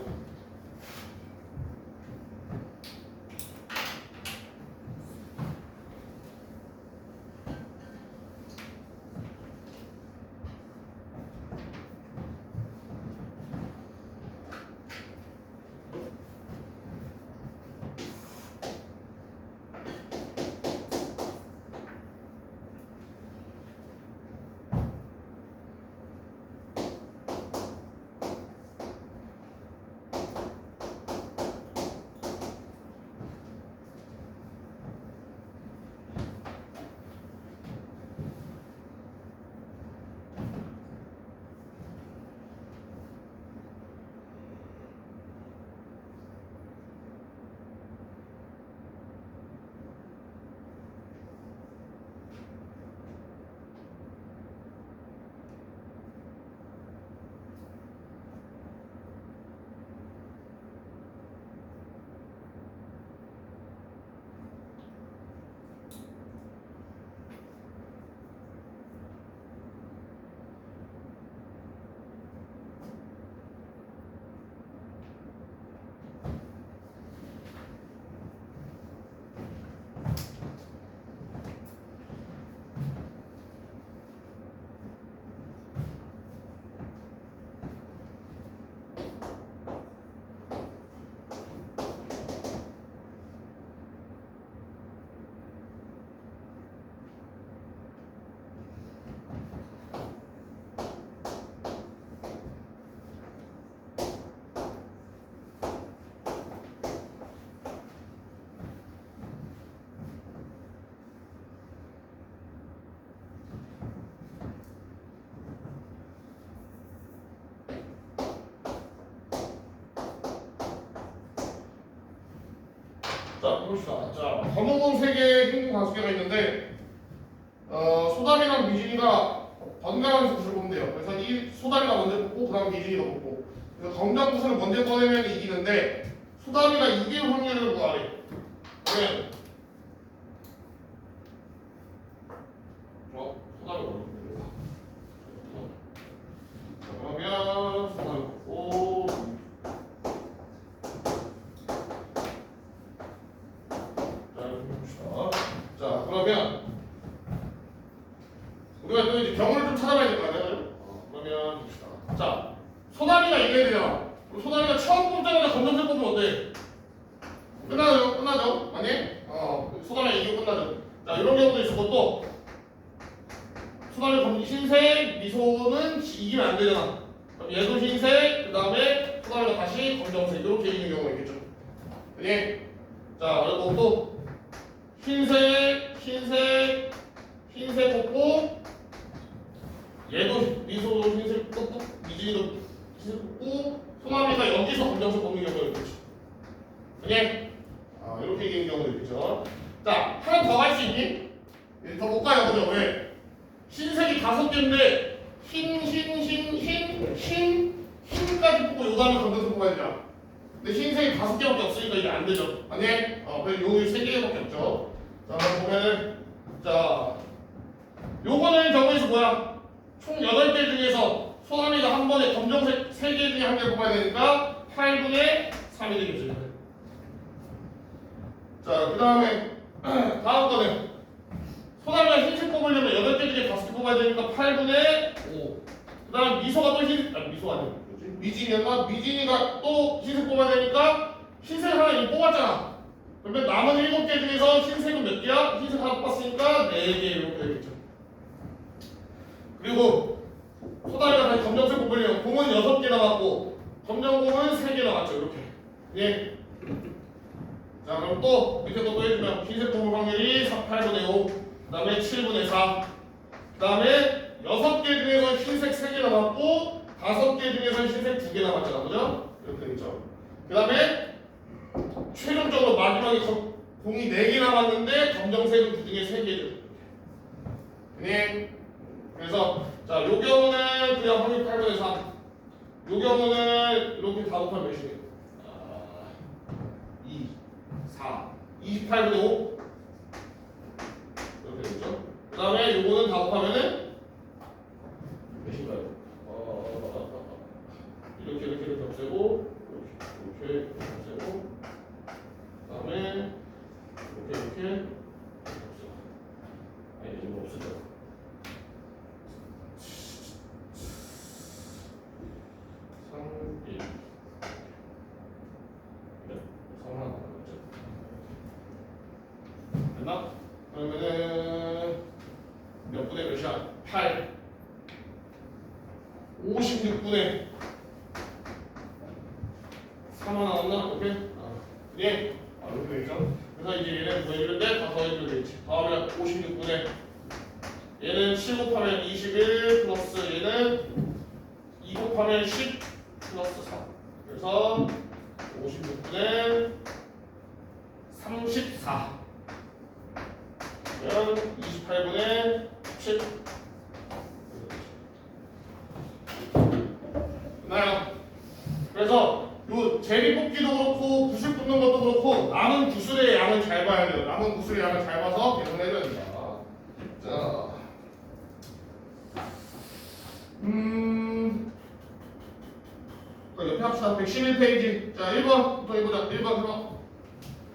A: 해봅시다. 자, 검은공 3개, 흰공 5개가 있는데 소담이랑 미진이가 번갈아가면서 구슬을 보면 돼요. 그래서 이 소담이가 먼저 뽑고 그 다음 미진이가 뽑고 그래서 검정 구슬을 먼저 꺼내면 이기는데 소담이가 이길 확률을 구하래. 그러면 소담이 어렵습니다. 자, 그러면 소담이 뽑고 자, 그러면 우리가 또 이제 경우를 좀 찾아봐야 될 거 아니에요? 그러면 봅시다. 자, 소담이가 이겨야 되잖아. 그럼 소담이가 처음 뽑자마자 검정색 뽑으면 어때? 끝나죠? 끝나죠? 아니? 소담이가 이기고 끝나죠. 자, 이런 경우도 있었고 또 소담이 흰색, 미소는 이기면 안 되잖아. 그럼 얘도 흰색, 그 다음에 소담이가 다시 검정색 이렇게 이기는 경우가 있겠죠. 아니? 자, 그리고 또 흰색 뽑고 얘도 미소도 흰색 뽑고 미진이도 흰색 뽑고 소남이가 여기서 검정색 뽑는 경우가 있겠죠. 그냥 이렇게 이기는 경우도 있겠죠. 자, 하나 더 할 수 있니? 더 못 가요, 그죠? 왜? 흰색이 5개인데 흰까지 뽑고 요 다음에 검정색 뽑아야 되잖아. 근데 흰색이 5개밖에 없으니까 이게 안 되죠. 아니? 그래서 요기 3개밖에 없죠. 자, 그럼 보면은 자, 요거는 경우에서 뭐야? 총 8개 중에서 소남이가 한 번에 검정색 3개 중에 한 개 뽑아야 되니까 8분의 3이 되겠죠. 자, 그 다음에 다음 거는 소남이가 흰색 뽑으려면 8개 중에 5개 뽑아야 되니까 8분의 5. 그 다음 미소가 또 미소 아니야. 미진이었나? 미진이가 또 흰색 뽑아야 되니까 흰색 하나 이미 뽑았잖아. 그러면 남은 7개 중에서 흰색은 몇 개야? 흰색 하나 뽑았으니까 4개 이렇게 되겠죠. 그리고 소담이가 다시 검정색 뽑으려면 공은 6개 남았고 검정공은 3개 남았죠. 이렇게. 예. 자, 그럼 또 밑에 또 해주면 흰색 뽑을 확률이 8분의 5, 그 다음에 7분의 4, 그 다음에 6개 중에서 흰색 3개 남았고 5개 중에서 흰색 2개 남았잖아. 그죠? 이렇게 되겠죠. 그 다음에 최종적으로 마지막에 공이 4개 남았는데 검정색은 그 중에 3개죠. 네. 그래서 자, 요 경우는 그냥 확률 8분의 3. 요 경우는 이렇게 다 곱하면 몇이에요? 2, 4, 28분의 5. 이렇게 되겠죠. 그 다음에 요거는 다 곱하면은 몇인가요? 이렇게 없애고 이렇게 없애고 그 다음에 이렇게 없애고 아니 이거 없애죠. 3, 1 그래? 3 하나 남았죠. 됐나? 그러면은 몇 분의 몇이야? 8 56분의 3 하나 남나? 오케이? 예. 이렇게 되겠죠? 그래서 이제 얘는 구해주는데 다 더해주면 되겠지. 더하면 56분의 얘는 7 곱하면 21 플러스 얘는 2 곱하면 10 플러스 4. 그래서 56분의 34. 그러면 28분의 17. 됐나요? 그래서 요 제비 뽑기도 그렇고 구슬 뽑는 것도 그렇고 남은 구슬의 양을 잘 봐야 돼요. 남은 구슬의 양을 잘 봐서 계산해줘야 된다. 자, 옆에 합시다. 111페이지. 자, 1번부터 해보자. 1번.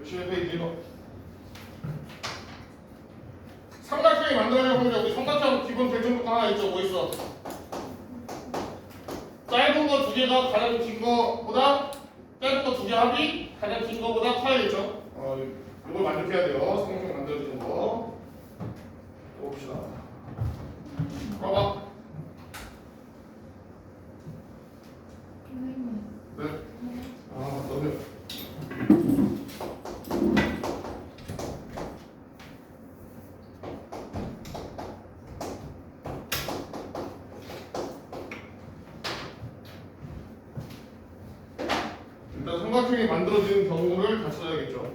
A: 111페이지 1번. 삼각형이 만들어내는 확률. 우리 삼각형 기본 결정부터 하나 있죠. 뭐 있어? 짧은 거 2개가 가장 긴 거보다 짧은 거 2개 합이 가장 긴 거보다 커야겠죠. 이걸 만족해야 돼요. 삼각형 만들어주는 거. 봅시다. 봐봐.
D: 선생님.
A: 네. 너무. 일단 삼각형이 만들어지는 경우를 다 써야겠죠.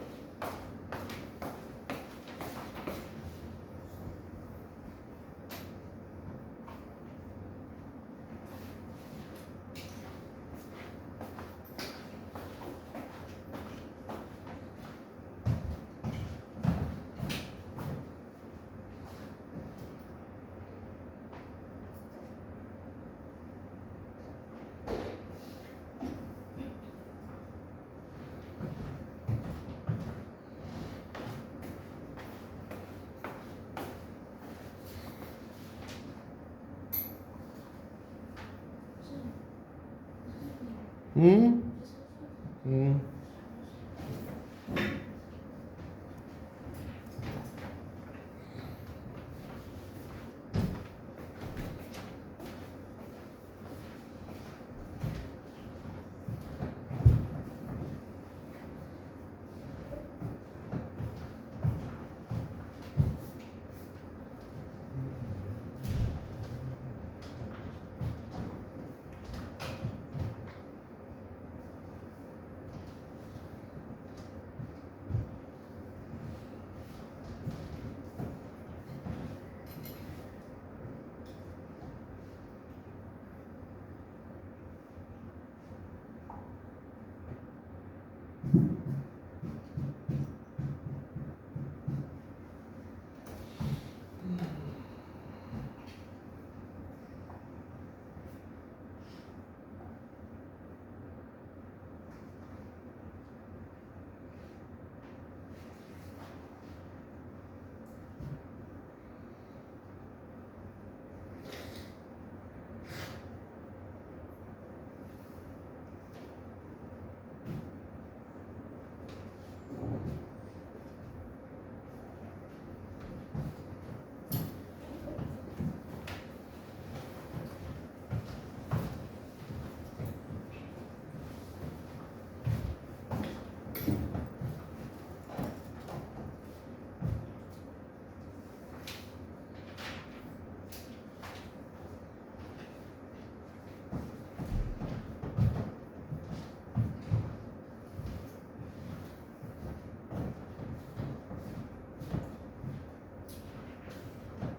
A: 응? 응.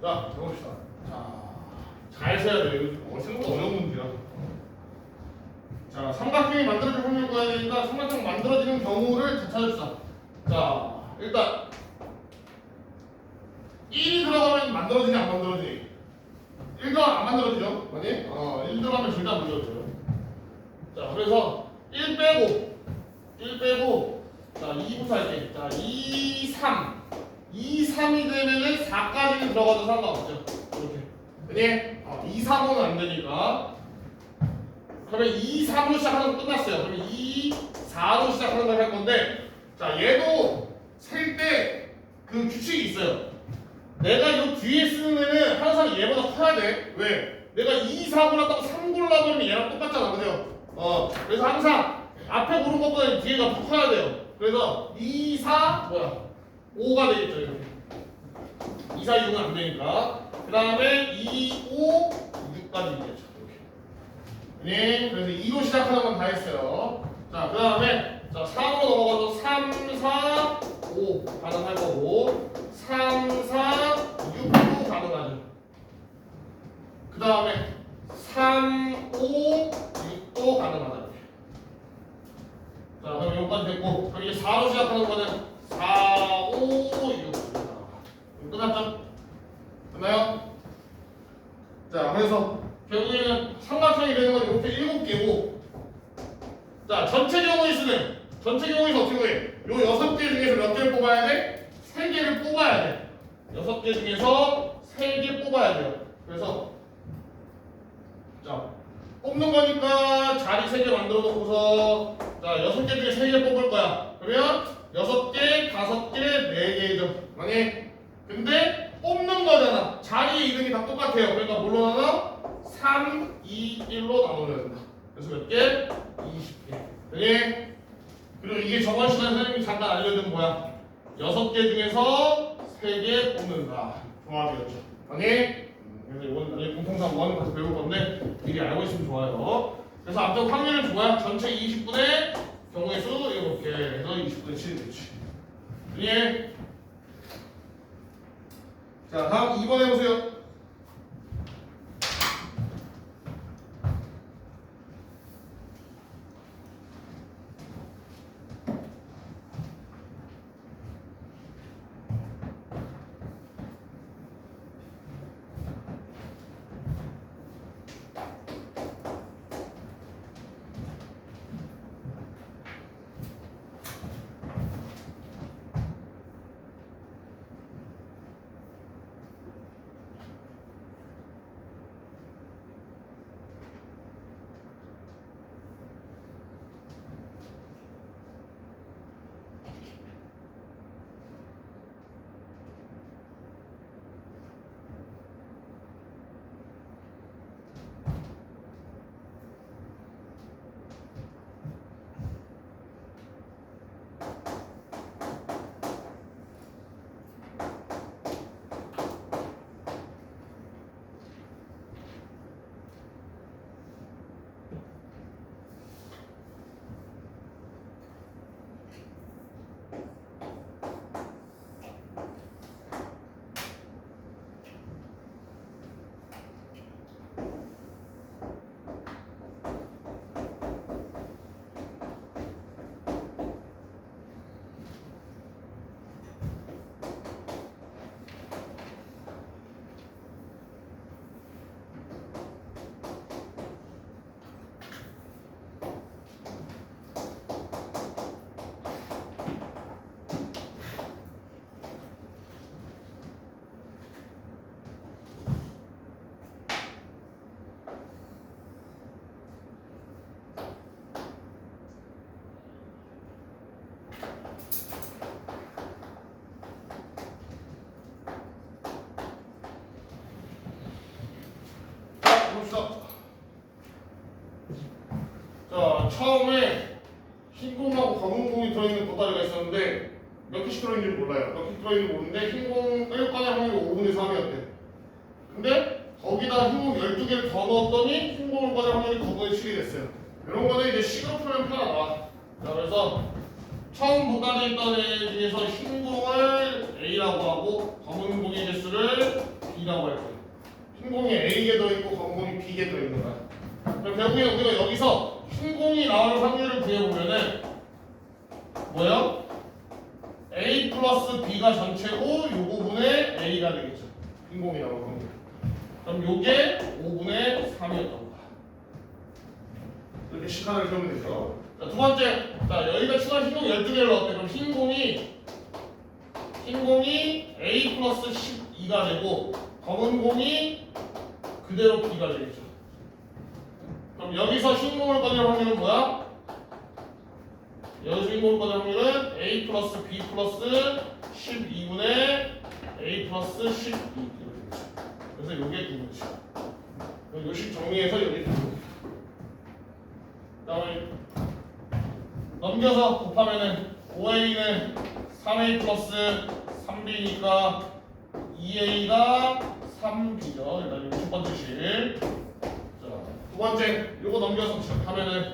A: 자, 해봅시다. 잘 세야 돼요. 이거 생각보다 어려운 문제야. 자, 삼각형이 만들어질 확률을 구해야 되니까 삼각형 만들어지는 경우를 다 찾읍시다. 자, 일단 1이 들어가면 만들어지니 안 만들어지니? 1 들어가면 안 만들어지죠? 아니? 1 들어가면 절대 안 만들어져요. 자, 그래서 1 빼고 자, 2부터 할게. 자, 2, 3 3이 되면은 4까지는 들어가도 상관없죠. 이렇게. 아니? 2, 3은 안 되니까. 그러면 2, 3으로 시작하는 거 끝났어요. 그러면 2, 4로 시작하는 걸 할 건데, 자, 얘도 셀 때 그 규칙이 있어요. 내가 이 뒤에 쓰는 애는 항상 얘보다 커야 돼. 왜? 내가 2, 4 골랐다고 3 골라버리면 얘랑 똑같잖아. 그죠? 그래서 항상 앞에 고른 것보다 뒤에가 더 커야 돼요. 그래서 2, 4, 5가 되겠죠. 이렇게. 2, 4, 6은 안 되니까. 그 다음에 2, 5, 6까지 있겠죠. 이렇게. 네, 그래서 2로 시작하는 건 다 했어요. 자, 그 다음에 자, 3으로 넘어가서 3, 4, 5 가능할 거고 3, 4, 6도 가능하죠. 그 다음에 3, 5, 6도 가능하다. 자, 그럼 여기까지 됐고 그럼 이제 4로 시작하는 거는 4, 5, 6 끝났죠? 됐나요? 자, 그래서 결국에는 삼각형이 되는 건 이렇게 7개고 자, 전체 경우의 수는 전체 경우에서 어떻게 구해? 요 6개 중에서 몇 개를 뽑아야 돼? 3개를 뽑아야 돼. 6개 중에서 3개 뽑아야 돼요. 그래서 자, 뽑는 거니까 자리 3개 만들어 놓고서 자, 6개 중에 3개 뽑을 거야. 그러면 6개, 5개, 4개죠. 아니? 근데 뽑는 거잖아. 자리의 이름이 다 똑같아요. 그러니까 뭘로 나눠? 3, 2, 1로 나눠야 된다. 그래서 몇 개? 20개. 그래? 그리고 이게 저번 시간에 선생님이 잠깐 알려준 뭐야? 6개 중에서 3개 뽑는다. 조합이었죠. 아니? 그래서 이건 나중에 공통상 원 가서 배울 건데 미리 알고 있으면 좋아요. 그래서 앞쪽 확률은 좋아요. 전체 20분의 경우의 수 7개 해서 20분의 7이 되지. 그래? 자, 다음 2번 해보세요. 봅시다. 자, 처음에 흰공하고 검은 공이 들어있는 보따리가 있었는데 몇 개씩 들어있는지 몰라요. 몇 개 들어있는지 모르는데 흰공 빼고 꺼낼 확률이 5분의 3이었대. 근데 거기다 흰공 12개를 더 넣었더니 흰공을 꺼낼 확률이 9분의 7이 됐어요. 이런 거는 이제 식으로 풀면 편하다. 자, 그래서 처음 보따리에 있던 애 중에서 흰공을 A라고 하고 검은 공의 개수를 B라고 할 거예요. 흰공이 A개 더있고 검은 공이 B개 더있는 거야. 그럼 결국에 우리가 여기서 흰공이 나올 확률을 구해보면은 뭐예요? A 플러스 B가 전체고 요 부분에 A가 되겠죠. 흰공이 나올 확률. 그럼 요게 5분의 3이었던 거야. 이렇게 식하나를 세우면 되죠. 자, 두 번째. 자, 여기가 추가 흰공 12개를 넣었대. 그럼 흰공이 A 플러스 12가 되고 검은 공이 그대로 B가 되겠죠. 그럼 여기서 흰공을 꺼낼 확률은 뭐야? 여기서 흰공을 꺼낼 확률은 A 플러스 B 플러스 12분의 A 플러스 12. 그래서 요게 9분이죠. 요식 정리해서 여기 9분. 그 다음에 넘겨서 곱하면은 5A는 3A 플러스 3B니까 2A가 3B죠. 일단 첫 번째 식. 자, 두 번째, 요거 넘겨서 하면은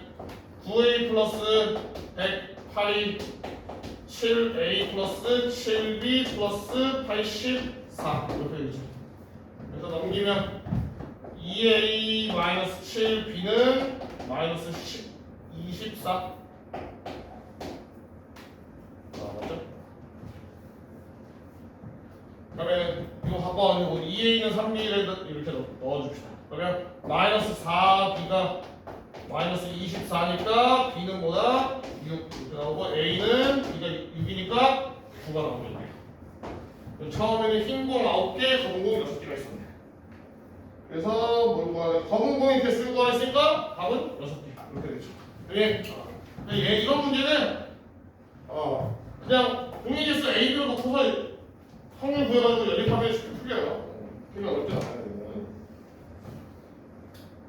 A: 9A 플러스 108이 7A 플러스 7B 플러스 84 이렇게 되죠. 그래서 넘기면 2A 마이너스 7B는 마이너스 24. 맞죠? 그러면 이거 바꿔가지고 2A는 3B를 이렇게 넣어줍시다. 그러면 마이너스 4B가 마이너스 24니까 B는 뭐다? 6 이렇게 나오고 A는 B가 6이니까 9가 나오겠네요. 처음에는 흰공 9개, 검은 공 6개가 있었네. 그래서 뭘 검은 공이 개수를 구하랬으니까 답은 6개 이렇게 되죠. 얘 이런 문제는 그냥 공의 개수 A를 놓고서 확률 구해가지고 연립하면 쉽게 풀려요. 그게 어렵지 않아요.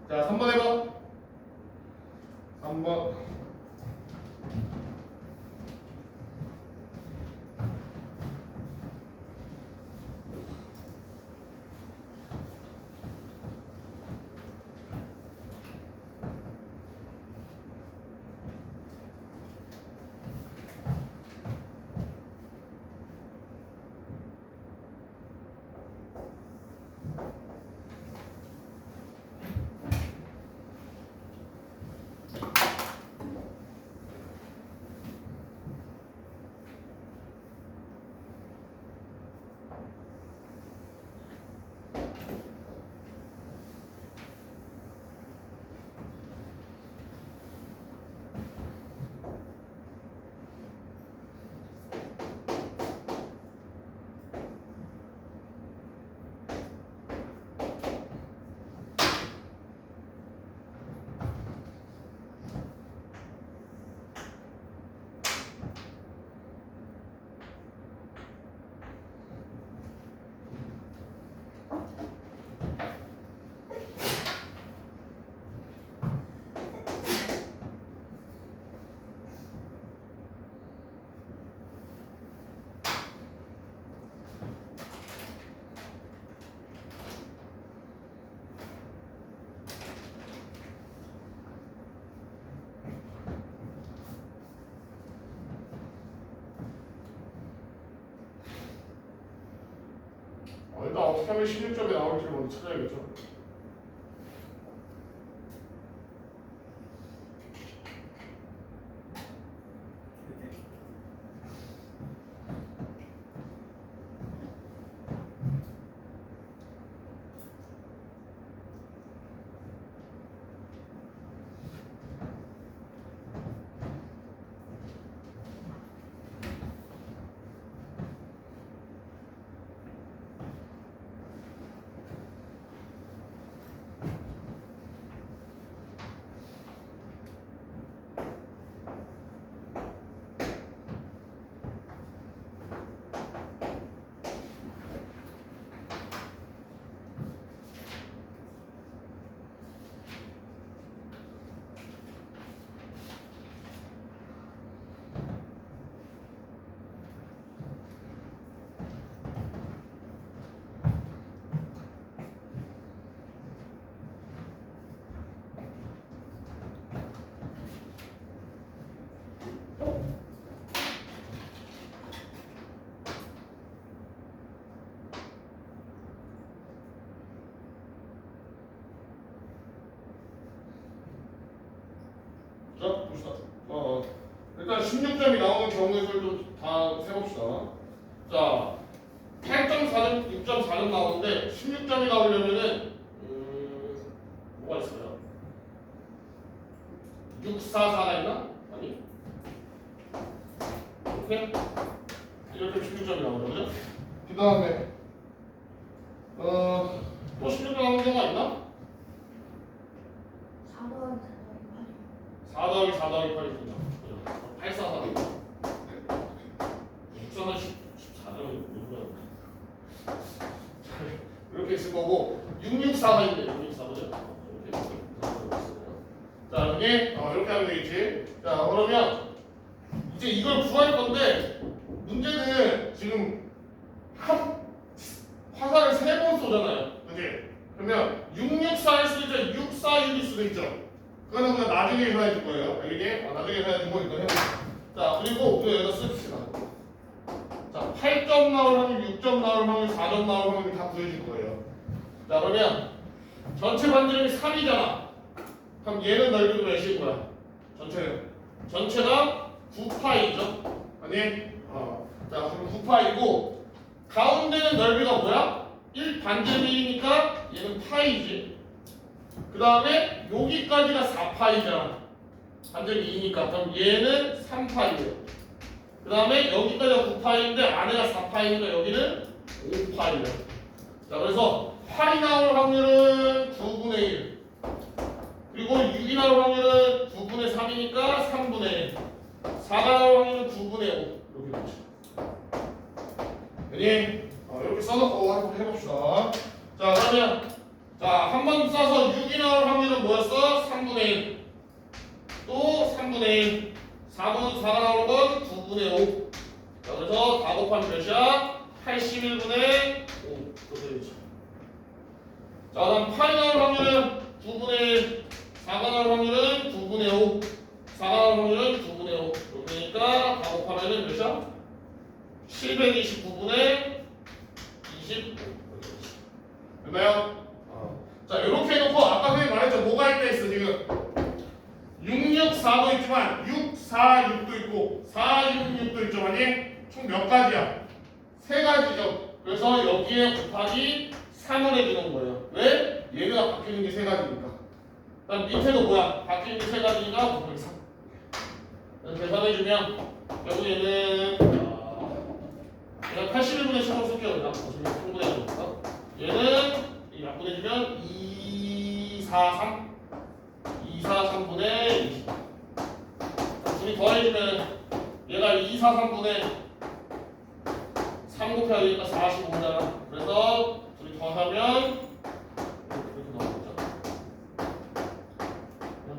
A: 자, 3번 해봐. 3번. 일단 어떻게 하면 16점이 나올지를 먼저 찾아야겠죠. 자, 봅시다. 일단 16점이 나오는 경우의 수를 좀 다 세봅시다. 자, 8.4점, 6.4점 나오는데 16점이 나오려면은 뭐가 있어요? 644가 있나? 아니? 이렇게 16점이 나오죠, 그죠? 그 다음에 또 16점 나오는 경우가 있나? 4 더하기 4 더하기 8이 되죠. 8, 4, 4. 6, 4는 14점 이렇게 있을 거고 6, 6, 4가 있는데 6, 6, 4 그죠? 자, 여기 이렇게 하면 되겠지. 자, 그러면 이제 이걸 구할 건데 문제는 지금 화살을 3번 쏘잖아요. 그지? 그러면 6, 6, 4일 수도 있죠. 6, 4, 6일 수도 있죠. 그거는 그냥 나중에 계산해 줄 거예요. 알겠지? 나중에 계산해 주고 이거 해보자. 자, 그리고 우리가 여기다 씁시다. 자, 8점 나올 확률, 6점 나올 확률, 4점 나올 확률 다 구해줄 거예요. 자, 그러면 전체 반지름이 3이잖아. 그럼 얘는 넓이가 몇일 거야? 전체가 9파이죠. 아니? 자, 그럼 9파이고 가운데는 넓이가 뭐야? 1 반지름이니까 얘는 파이지. 그 다음에 여기까지가 4파이잖아. 반지름이 2니까. 그럼 얘는 3파이예요. 그 다음에 여기까지가 9파이인데 안에가 4파이니까 여기는 5파이예요. 자, 그래서 파이 나올 확률은 9분의 1. 그리고 6이 나올 확률은 9분의 3이니까 3분의 1. 4가 나올 확률은 9분의 5. 이렇게 되죠. 그니 이렇게 써놓고 한번 해봅시다. 자, 그러면 한 번 써서 6이 나올 확률은 뭐였어? 3분의 1. 또 3분의 1. 4가 나오는 건 9분의 5. 자, 그래서 다 곱하면 몇이야? 81분의 5. 그렇게 되죠. 자, 그다음 8이 나올 확률은 9분의 1. 4가 나올 확률은 9분의 5. 4가 나올 확률은 9분의 5. 그러니까 다 곱하면은 몇이야? 729분의 25. 됐나요? 자, 이렇게 해놓고 아까 선생님 말했죠. 뭐가 있다 했어 지금. 6, 6, 4도 있지만 6, 4, 6도 있고 4, 6, 6도 있죠. 아니? 총 몇 가지야? 3가지죠. 그래서 여기에 곱하기 3을 해주는 거예요. 왜? 얘가 바뀌는 게 3가지니까. 그다음 밑에도 뭐야? 바뀌는 게 3가지니까 곱하기 3. 계산해주면 결국에는 얘가 81분의 10을 쓸게요. 그냥 3분의 1이니까 얘는 약분해주면 2, 4, 3 2, 4, 3분의 20. 둘이 더해주면 얘가 2, 4, 3분의 3 곱해야 되니까 45잖아. 그래서 둘이 더하면 이렇게 나오겠죠.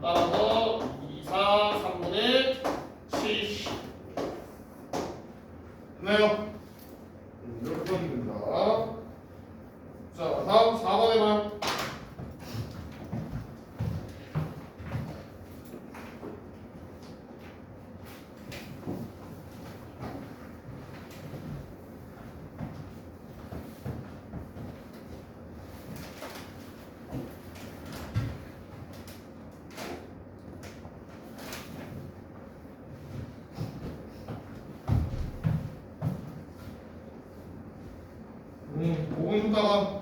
A: 따라서 2, 4, 3분의 70. 됐나요? 이렇게 하면 됩니다. 자, 다음 4번 해봐요. 목은 쏟다가